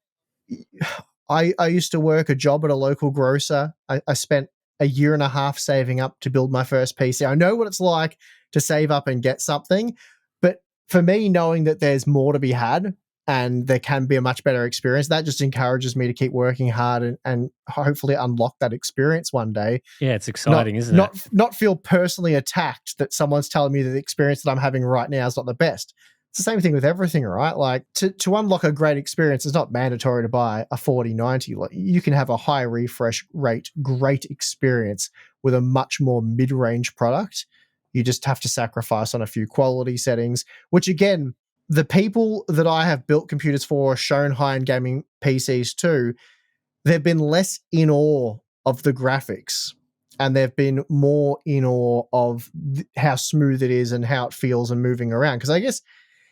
I used to work a job at a local grocer. I spent a year and a half saving up to build my first PC. I know what it's like to save up and get something, but for me, knowing that there's more to be had and there can be a much better experience, that just encourages me to keep working hard and hopefully unlock that experience one day. Yeah, it's exciting, isn't it? Not feel personally attacked that someone's telling me that the experience that I'm having right now is not the best. It's the same thing with everything, right? Like, to unlock a great experience, it's not mandatory to buy a 4090. Like, you can have a high refresh rate, great experience with a much more mid-range product. You just have to sacrifice on a few quality settings, which, again, the people that I have built computers for, shown high-end gaming PCs to, they've been less in awe of the graphics and they've been more in awe of how smooth it is and how it feels and moving around. Because I guess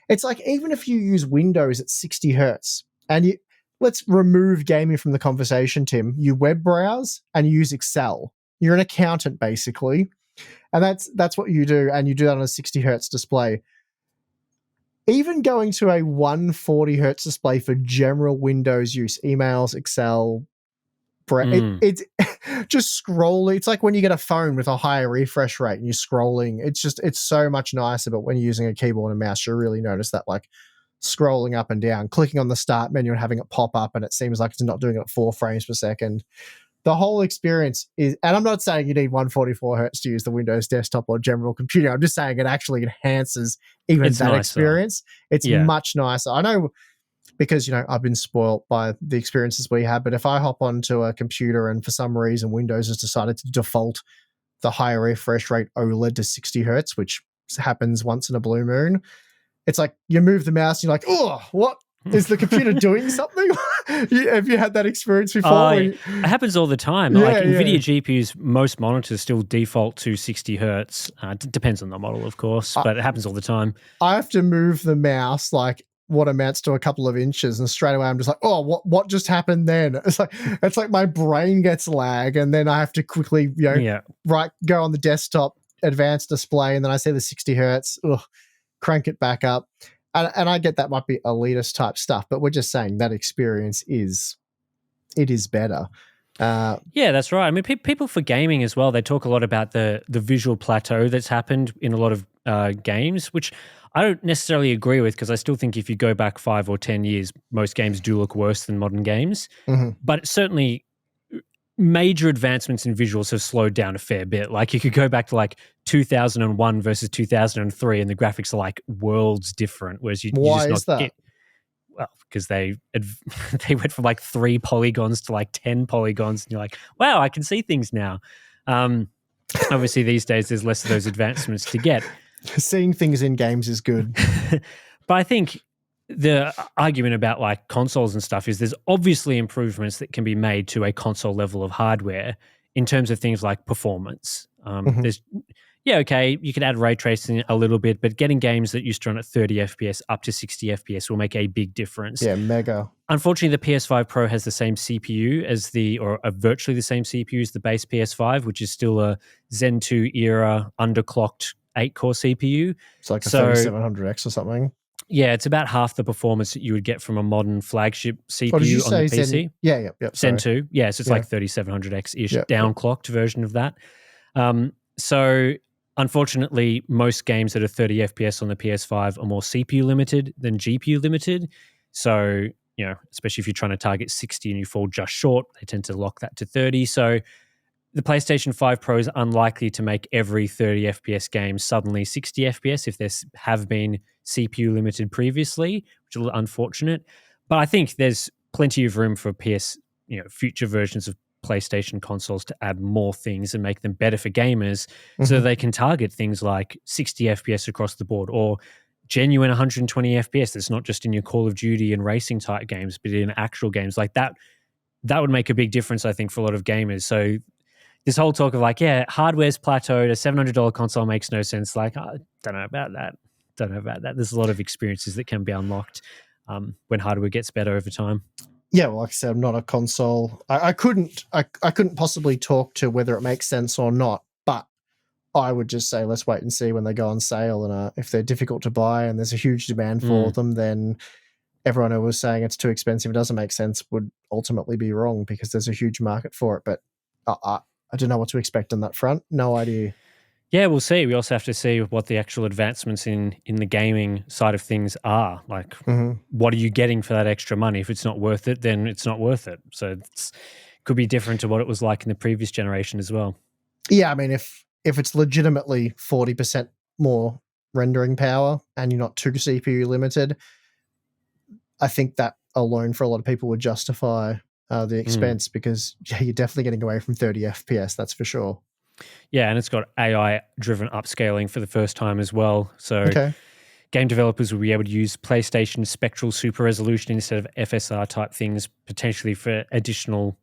it's like, even if you use Windows at 60 hertz and let's remove gaming from the conversation, Tim, you web browse and you use Excel. You're an accountant, basically. And that's what you do, and you do that on a 60 hertz display. Even going to a 140 hertz display for general Windows use, emails, Excel, it's just scrolling. It's like when you get a phone with a higher refresh rate and you're scrolling. It's so much nicer. But when you're using a keyboard and mouse, you really notice that, like, scrolling up and down, clicking on the start menu and having it pop up, and it seems like it's not doing it at 4 frames per second. The whole experience is, and I'm not saying you need 144 hertz to use the Windows desktop or general computer. I'm just saying it actually enhances even that experience. It's much nicer. I know, because, I've been spoiled by the experiences we had, but if I hop onto a computer and for some reason Windows has decided to default the higher refresh rate OLED to 60 hertz, which happens once in a blue moon. It's like you move the mouse, and you're like, oh, what? Is the computer doing something? Have you had that experience before? It happens all the time. Yeah, like NVIDIA GPUs, most monitors still default to 60 hertz. Depends on the model, of course, but it happens all the time. I have to move the mouse like what amounts to a couple of inches, and straight away I'm just like, oh, what just happened then? It's like my brain gets lag, and then I have to quickly, go on the desktop, advanced display, and then I see the 60 hertz, crank it back up. And I get that might be elitist type stuff, but we're just saying that experience is better. Yeah, that's right. I mean, people for gaming as well, they talk a lot about the visual plateau that's happened in a lot of games, which I don't necessarily agree with, because I still think if you go back 5 or 10 years, most games do look worse than modern games. Mm-hmm. But certainly major advancements in visuals have slowed down a fair bit. Like you could go back to like 2001 versus 2003 and the graphics are like worlds different. Whereas Why is that? Well, because they went from like 3 polygons to like 10 polygons, and you're like, wow, I can see things now. Obviously these days there's less of those advancements to get. Seeing things in games is good. But I think the argument about like consoles and stuff is there's obviously improvements that can be made to a console level of hardware in terms of things like performance. There's, you can add ray tracing a little bit, but getting games that used to run at 30 FPS up to 60 FPS will make a big difference. Yeah, mega. Unfortunately, the PS5 Pro has the same CPU or virtually the same CPU as the base PS5, which is still a Zen 2 era underclocked 8-core CPU. It's like a 3700X or something. Yeah, it's about half the performance that you would get from a modern flagship CPU on the PC. Zen 2. Yeah, so it's like 3700X-ish, downclocked version of that. So unfortunately, most games that are 30 FPS on the PS5 are more CPU limited than GPU limited. So, especially if you're trying to target 60 and you fall just short, they tend to lock that to 30. So the PlayStation 5 Pro is unlikely to make every 30 FPS game suddenly 60 FPS if there have been CPU limited previously, which is a little unfortunate. But I think there's plenty of room for future versions of PlayStation consoles to add more things and make them better for gamers, so they can target things like 60 FPS across the board, or genuine 120 FPS that's not just in your Call of Duty and racing type games, but in actual games like that. That would make a big difference, I think, for a lot of gamers. So this whole talk of like, hardware's plateaued, a $700 console makes no sense. Like, I don't know about that. There's a lot of experiences that can be unlocked when hardware gets better over time. Yeah, well, like I said, I'm not a console. I couldn't possibly talk to whether it makes sense or not, but I would just say let's wait and see when they go on sale, and if they're difficult to buy and there's a huge demand for them, then everyone who was saying it's too expensive, it doesn't make sense, would ultimately be wrong, because there's a huge market for it. But I don't know what to expect on that front. No idea. Yeah, we'll see. We also have to see what the actual advancements in the gaming side of things are. Like, what are you getting for that extra money? If it's not worth it, then it's not worth it. So it could be different to what it was like in the previous generation as well. Yeah, I mean, if it's legitimately 40% more rendering power and you're not too CPU limited, I think that alone for a lot of people would justify the expense, because you're definitely getting away from 30 FPS, that's for sure. Yeah, and it's got AI-driven upscaling for the first time as well. So game developers will be able to use PlayStation Spectral Super Resolution instead of FSR-type things, potentially for additional,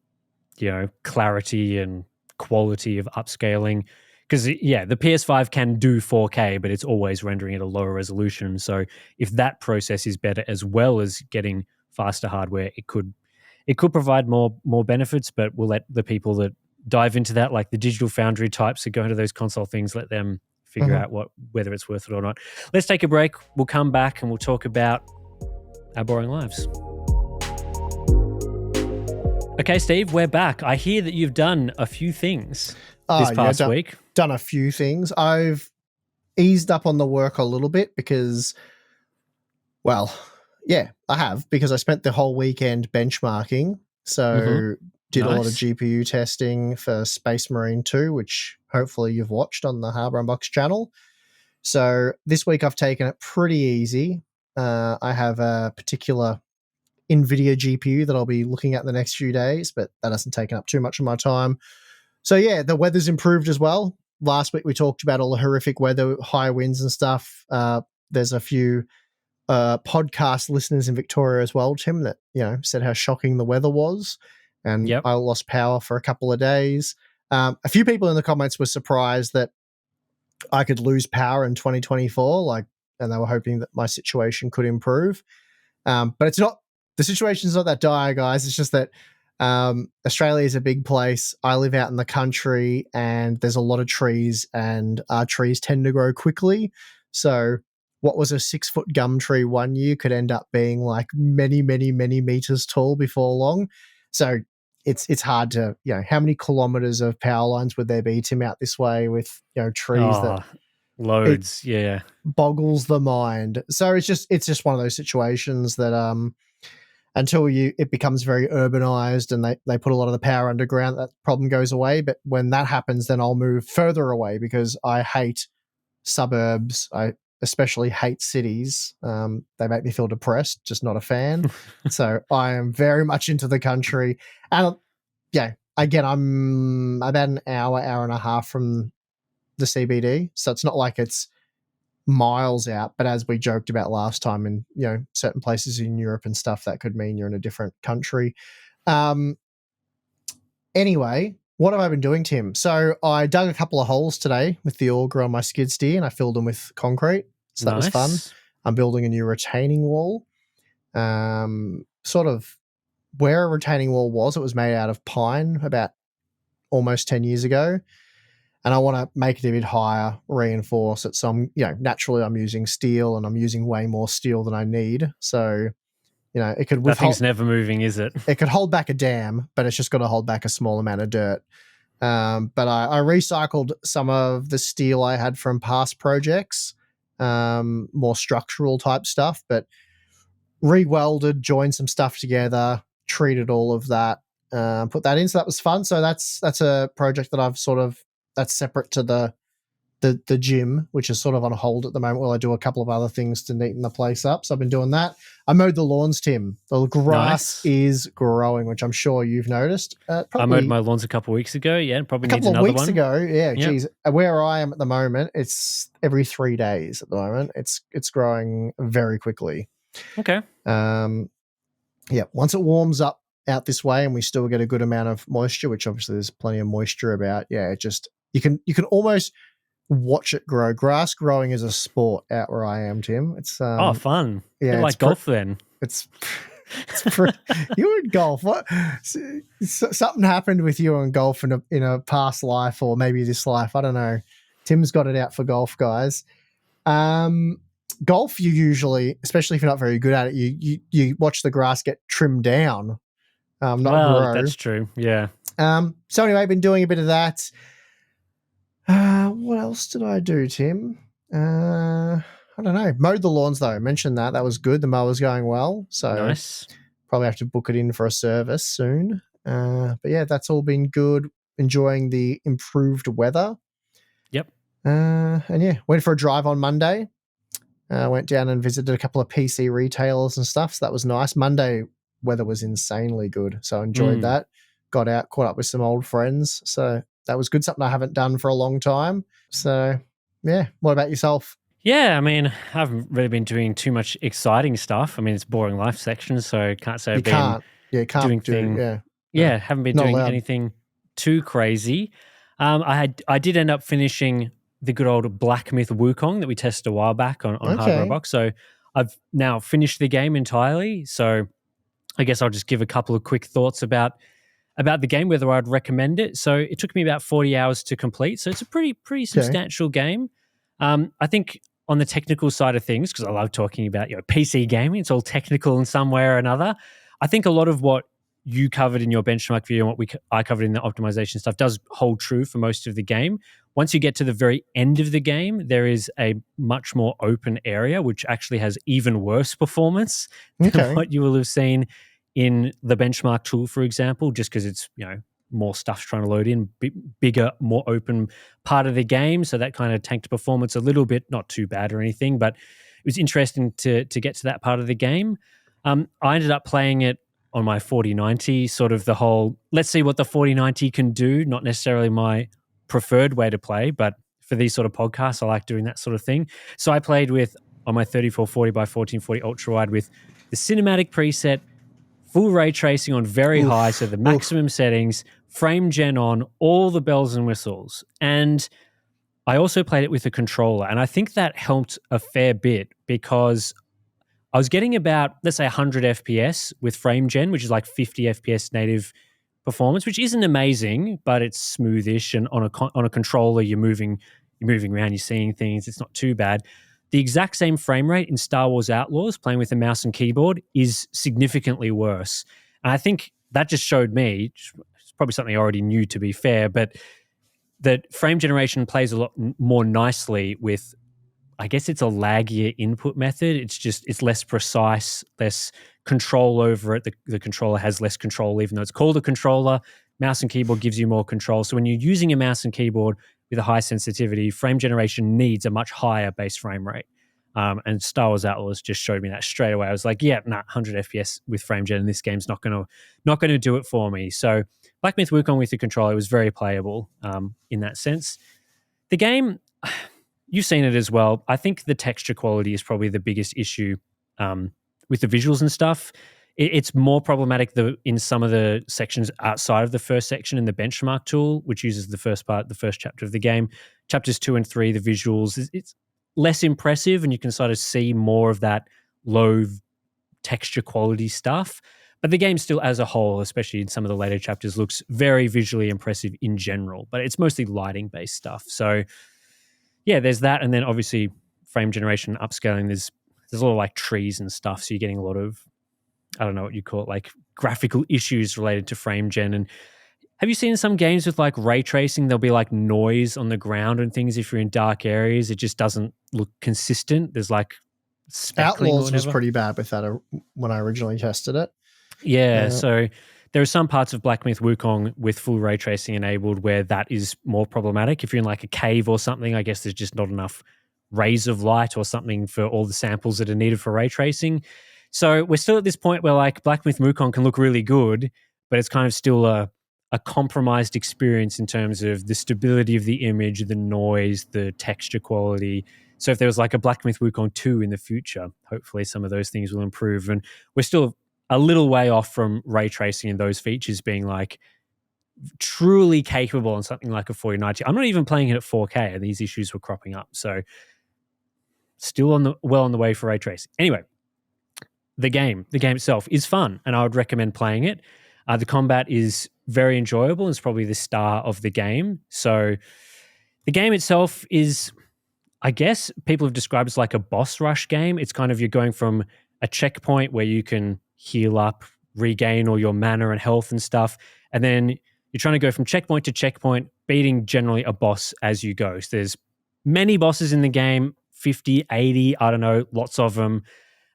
clarity and quality of upscaling. Because, the PS5 can do 4K, but it's always rendering at a lower resolution. So if that process is better as well as getting faster hardware, it could provide more benefits, but we'll let the people that dive into that, like the Digital Foundry types that go into those console things, let them figure out whether it's worth it or not. Let's take a break. We'll come back and we'll talk about our boring lives. Okay, Steve, we're back. I hear that you've done a few things this past week. Done a few things. I've eased up on the work a little bit because, I have, because I spent the whole weekend benchmarking. So did a lot of GPU testing for Space Marine 2, which hopefully you've watched on the Harbour Unbox channel. So this week I've taken it pretty easy. I have a particular NVIDIA GPU that I'll be looking at in the next few days, but that hasn't taken up too much of my time. So the weather's improved as well. last week we talked about all the horrific weather, high winds and stuff. There's a few podcast listeners in Victoria as well, Tim, that said how shocking the weather was, and I lost power for a couple of days. A few people in the comments were surprised that I could lose power in 2024, and they were hoping that my situation could improve. But it's not. The situation's not that dire, guys. It's just that Australia is a big place. I live out in the country, and there's a lot of trees, and our trees tend to grow quickly. So what was a 6-foot gum tree one year could end up being like many, many, many meters tall before long. So it's hard to, how many kilometers of power lines would there be, Tim, out this way with, trees that loads. Yeah. Boggles the mind. So it's just one of those situations that, until it becomes very urbanized and they put a lot of the power underground, that problem goes away. But when that happens, then I'll move further away because I hate suburbs. I especially hate cities. They make me feel depressed, just not a fan. So I am very much into the country. And again, I'm about an hour and a half from the CBD. So it's not like it's miles out, but as we joked about last time, in certain places in Europe and stuff, that could mean you're in a different country. Anyway, what have I been doing, Tim? So I dug a couple of holes today with the auger on my skid steer, and I filled them with concrete. So that was fun. I'm building a new retaining wall. Sort of where a retaining wall was, it was made out of pine about almost 10 years ago. And I want to make it a bit higher, reinforce it. So I'm, naturally I'm using steel, and I'm using way more steel than I need. So, it could... Nothing's never moving, is it? It could hold back a dam, but it's just got to hold back a small amount of dirt. But I recycled some of the steel I had from past projects, more structural type stuff, but re-welded, joined some stuff together, treated all of that, put that in. So that was fun. So that's a project that I've that's separate to the gym, which is sort of on hold at the moment while I do a couple of other things to neaten the place up. So I've been doing that. I mowed the lawns, Tim. The grass is growing, which I'm sure you've noticed. I mowed my lawns a couple of weeks ago. Yeah, probably needs another one. A couple of weeks ago, yeah. Yep. Geez, where I am at the moment, it's every 3 days at the moment. It's growing very quickly. Okay. Once it warms up out this way and we still get a good amount of moisture, which obviously there's plenty of moisture about, it just... You can almost watch it grow. Grass growing is a sport out where I am, Tim. It's fun. Yeah, like golf then. It's you in golf. What? Something happened with you in golf in a past life, or maybe this life. I don't know. Tim's got it out for golf, guys. Golf, you usually, especially if you're not very good at it, you watch the grass get trimmed down, not grow. That's true. Yeah. So anyway, I've been doing a bit of that. What else did I do, Tim? I don't know. Mowed the lawns, though. I mentioned that. That was good. The mower's going well. So nice. Probably have to book it in for a service soon. But yeah, that's all been good. Enjoying the improved weather. Yep. And yeah, went for a drive on Monday. Went down and visited a couple of PC retailers and stuff. So that was nice. Monday weather was insanely good. So I enjoyed that. Got out, caught up with some old friends. So that was good. Something I haven't done for a long time. So, yeah. What about yourself? Yeah, I mean, I haven't really been doing too much exciting stuff. I mean, it's boring life section, so can't say I've been doing things. Yeah, haven't been doing anything too crazy. I did end up finishing the good old Black Myth Wukong that we tested a while back on Hard Roblox. So I've now finished the game entirely. So I guess I'll just give a couple of quick thoughts about the game, whether I'd recommend it. So it took me about 40 hours to complete. So it's a pretty substantial game. I think on the technical side of things, because I love talking about PC gaming, it's all technical in some way or another. I think a lot of what you covered in your benchmark video and what I covered in the optimization stuff does hold true for most of the game. Once you get to the very end of the game, there is a much more open area, which actually has even worse performance than what you will have seen in the benchmark tool, for example, just because it's, more stuff's trying to load in, bigger, more open part of the game. So that kind of tanked performance a little bit, not too bad or anything, but it was interesting to get to that part of the game. I ended up playing it on my 4090, sort of the whole, let's see what the 4090 can do, not necessarily my preferred way to play, but for these sort of podcasts, I like doing that sort of thing. So I played with on my 3440 by 1440 ultra wide with the cinematic preset, full ray tracing on very high, so the maximum settings, frame gen on, all the bells and whistles. And I also played it with a controller, and I think that helped a fair bit because I was getting about, let's say, 100 FPS with frame gen, which is like 50 FPS native performance, which isn't amazing, but it's smoothish. And on a controller, you're moving around, you're seeing things. It's not too bad. The exact same frame rate in Star Wars Outlaws, playing with a mouse and keyboard, is significantly worse. And I think that just showed me, it's probably something I already knew to be fair, but that frame generation plays a lot more nicely with, I guess it's a laggier input method. It's less precise, less control over it. The controller has less control, even though it's called a controller. Mouse and keyboard gives you more control. So when you're using a mouse and keyboard with a high sensitivity, frame generation needs a much higher base frame rate. And Star Wars Outlaws just showed me that straight away. I was like, yeah, 100 FPS with frame gen, and this game's not gonna do it for me. So Black Myth Wukong with the controller was very playable in that sense. The game, you've seen it as well. I think the texture quality is probably the biggest issue with the visuals and stuff. It's more problematic in some of the sections outside of the first section in the benchmark tool, which uses the first chapter of the game. Chapters 2 and 3, the visuals, it's less impressive, and you can sort of see more of that low texture quality stuff. But the game still as a whole, especially in some of the later chapters, looks very visually impressive in general, but it's mostly lighting-based stuff. So yeah, there's that. And then obviously frame generation, upscaling, there's a lot of like trees and stuff. So you're getting a lot of, I don't know what you call it, like graphical issues related to frame gen. And have you seen some games with like ray tracing? There'll be like noise on the ground and things. If you're in dark areas, it just doesn't look consistent. There's like speckling. Outlaws was pretty bad with that when I originally tested it. Yeah. So there are some parts of Black Myth Wukong with full ray tracing enabled where that is more problematic. If you're in like a cave or something, I guess there's just not enough rays of light or something for all the samples that are needed for ray tracing. So we're still at this point where like Black Myth Wukong can look really good, but it's kind of still a compromised experience in terms of the stability of the image, the noise, the texture quality. So if there was like a Black Myth Wukong 2 in the future, hopefully some of those things will improve. And we're still a little way off from ray tracing and those features being like truly capable on something like a 4090. I'm not even playing it at 4K, and these issues were cropping up. So still on the way for ray tracing. Anyway, the game itself is fun, and I would recommend playing it. The combat is very enjoyable, and it's probably the star of the game. So the game itself is, I guess people have described it as like a boss rush game. It's kind of, you're going from a checkpoint where you can heal up, regain all your mana and health and stuff, and then you're trying to go from checkpoint to checkpoint, beating generally a boss as you go. So there's many bosses in the game, 50, 80, I don't know, lots of them.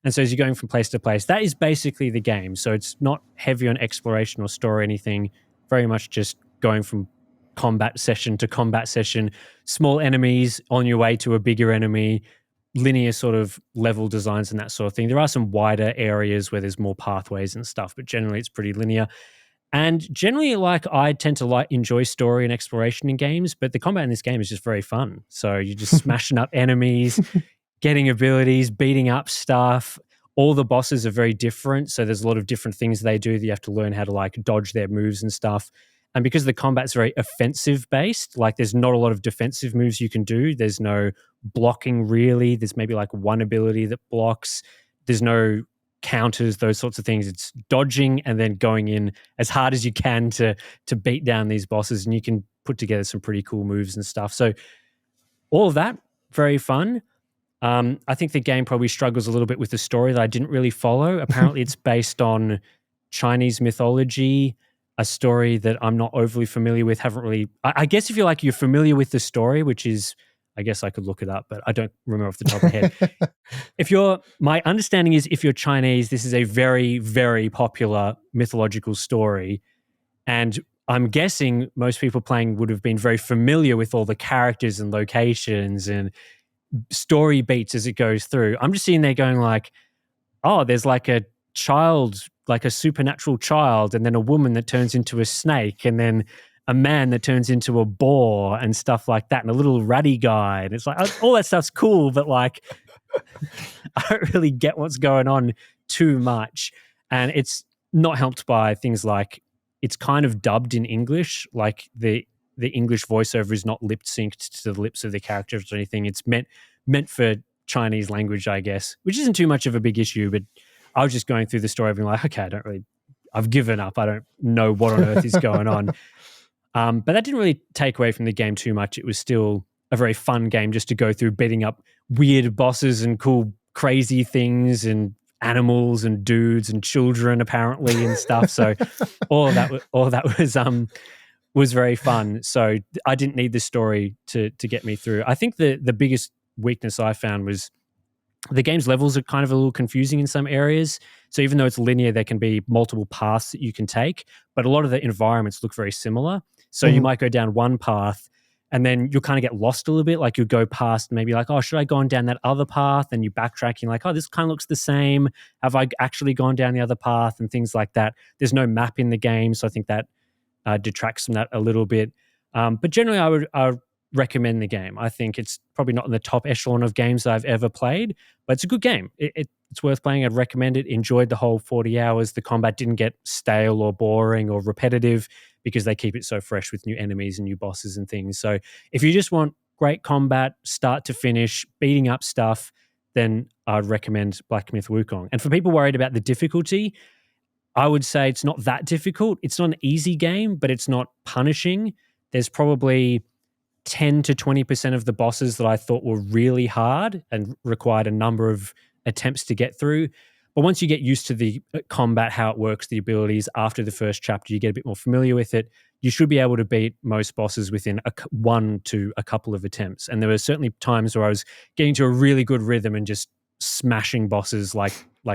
And so as you're going from place to place, that is basically the game. So it's not heavy on exploration or story or anything, very much just going from combat session to combat session, small enemies on your way to a bigger enemy, linear sort of level designs and that sort of thing. There are some wider areas where there's more pathways and stuff, but generally it's pretty linear. And generally, like, I tend to enjoy story and exploration in games, but the combat in this game is just very fun. So you're just smashing up enemies, getting abilities, beating up stuff. All the bosses are very different. So there's a lot of different things they do that you have to learn how to like dodge their moves and stuff. And because the combat's very offensive based, like there's not a lot of defensive moves you can do. There's no blocking really. There's maybe like one ability that blocks. There's no counters, those sorts of things. It's dodging and then going in as hard as you can to beat down these bosses. And you can put together some pretty cool moves and stuff. So all of that, very fun. I think the game probably struggles a little bit with the story that I didn't really follow. Apparently it's based on Chinese mythology, a story that I'm not overly familiar with, haven't really... I guess if you're familiar with the story, which is, I guess I could look it up, but I don't remember off the top of my head. My understanding is if you're Chinese, this is a very, very popular mythological story. And I'm guessing most people playing would have been very familiar with all the characters and locations and story beats as it goes through. I'm just sitting there going like, oh, there's like a child, like a supernatural child, and then a woman that turns into a snake, and then a man that turns into a boar and stuff like that, and a little ratty guy. And it's like, all that stuff's cool, but like, I don't really get what's going on too much. And it's not helped by things like it's kind of dubbed in English, like the English voiceover is not lip synced to the lips of the characters or anything. It's meant for Chinese language, I guess, which isn't too much of a big issue. But I was just going through the story being like, okay, I've given up. I don't know what on earth is going on. But that didn't really take away from the game too much. It was still a very fun game just to go through beating up weird bosses and cool, crazy things and animals and dudes and children apparently and stuff. So all of that was very fun. So I didn't need the story to get me through. I think the biggest weakness I found was the game's levels are kind of a little confusing in some areas. So even though it's linear, there can be multiple paths that you can take, but a lot of the environments look very similar. So you might go down one path and then you'll kind of get lost a little bit. Like you'll go past maybe like, oh, should I go on down that other path? And you backtrack, you're like, oh, this kind of looks the same. Have I actually gone down the other path? And things like that. There's no map in the game. So I think that detracts from that a little bit. But generally, I would recommend the game. I think it's probably not in the top echelon of games that I've ever played, but it's a good game. It's worth playing. I'd recommend it. Enjoyed the whole 40 hours. The combat didn't get stale or boring or repetitive because they keep it so fresh with new enemies and new bosses and things. So if you just want great combat, start to finish, beating up stuff, then I'd recommend Black Myth Wukong. And for people worried about the difficulty, I would say it's not that difficult. It's not an easy game, but it's not punishing. There's probably 10 to 20% of the bosses that I thought were really hard and required a number of attempts to get through. But once you get used to the combat, how it works, the abilities after the first chapter, you get a bit more familiar with it. You should be able to beat most bosses within one to a couple of attempts. And there were certainly times where I was getting to a really good rhythm and just smashing bosses like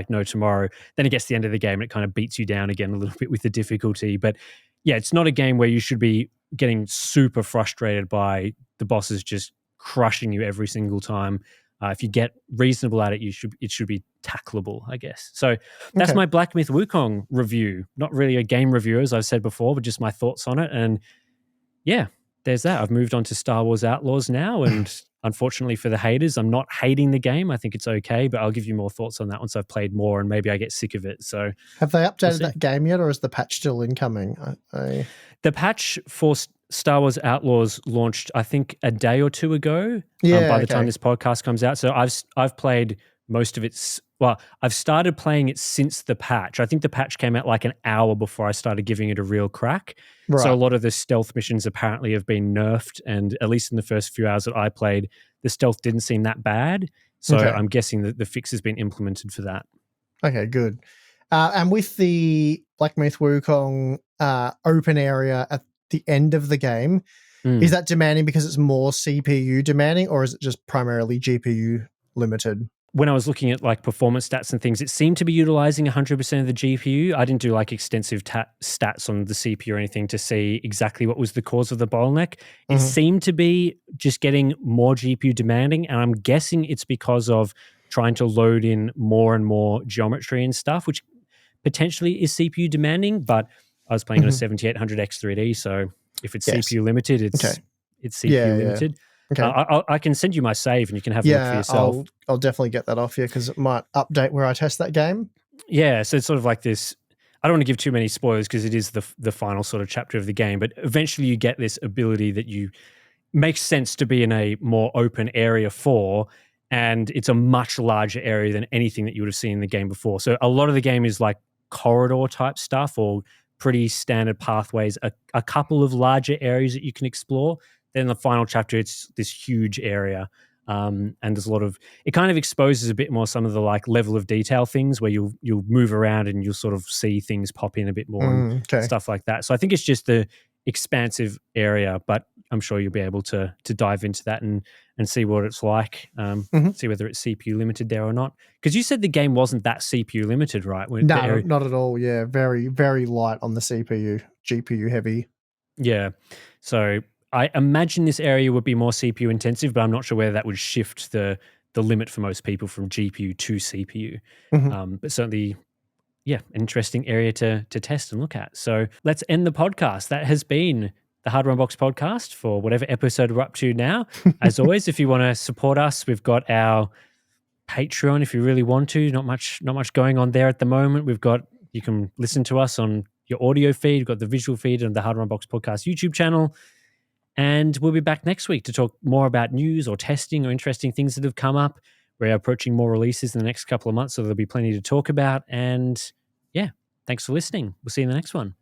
no tomorrow. Then it gets to the end of the game and it kind of beats you down again a little bit with the difficulty. But yeah, it's not a game where you should be getting super frustrated by the bosses just crushing you every single time. If you get reasonable at it, it should be tackleable, I guess. So that's my Black Myth Wukong review. Not really a game review, as I've said before, but just my thoughts on it. And yeah, there's that. I've moved on to Star Wars Outlaws now, and unfortunately for the haters, I'm not hating the game. I think it's okay, but I'll give you more thoughts on that once I've played more, and maybe I get sick of it. So have they updated that game yet, or is the patch still incoming? The patch for Star Wars Outlaws launched, I think, a day or two ago. By the time this podcast comes out, so I've played most of it. Well, I've started playing it since the patch. I think the patch came out like an hour before I started giving it a real crack. Right. So a lot of the stealth missions apparently have been nerfed, and at least in the first few hours that I played, the stealth didn't seem that bad. So I'm guessing that the fix has been implemented for that. Okay, good. And with the Black Myth Wukong open area at the end of the game, is that demanding because it's more CPU demanding, or is it just primarily GPU limited? When I was looking at like performance stats and things, it seemed to be utilizing 100% of the GPU. I didn't do like extensive stats on the CPU or anything to see exactly what was the cause of the bottleneck. It seemed to be just getting more GPU demanding, and I'm guessing it's because of trying to load in more and more geometry and stuff, which potentially is CPU demanding, but I was playing on a 7800X 3D, so if it's CPU limited, it's CPU limited. Okay. I can send you my save and you can have a look for yourself. I'll definitely get that off you because it might update where I test that game. Yeah, so it's sort of like this. I don't want to give too many spoilers because it is the final sort of chapter of the game, but eventually you get this ability that makes sense to be in a more open area for, and it's a much larger area than anything that you would have seen in the game before. So a lot of the game is like corridor type stuff or pretty standard pathways, a couple of larger areas that you can explore. Then the final chapter, it's this huge area. And there's a lot of, it kind of exposes a bit more some of the like level of detail things where you'll move around and you'll sort of see things pop in a bit more and stuff like that. So I think it's just the expansive area, but I'm sure you'll be able to dive into that and see what it's like, see whether it's CPU limited there or not. Because you said the game wasn't that CPU limited, right? No, not at all. Yeah, very, very light on the CPU, GPU heavy. Yeah. So I imagine this area would be more CPU intensive, but I'm not sure whether that would shift the limit for most people from GPU to CPU. But certainly, yeah, an interesting area to test and look at. So let's end the podcast. That has been the Hardware Unboxed podcast for whatever episode we're up to now. As always, if you want to support us, we've got our Patreon if you really want to. Not much going on there at the moment. You can listen to us on your audio feed. We've got the visual feed on the Hardware Unboxed podcast YouTube channel. And we'll be back next week to talk more about news or testing or interesting things that have come up. We're approaching more releases in the next couple of months, so there'll be plenty to talk about. And yeah, thanks for listening. We'll see you in the next one.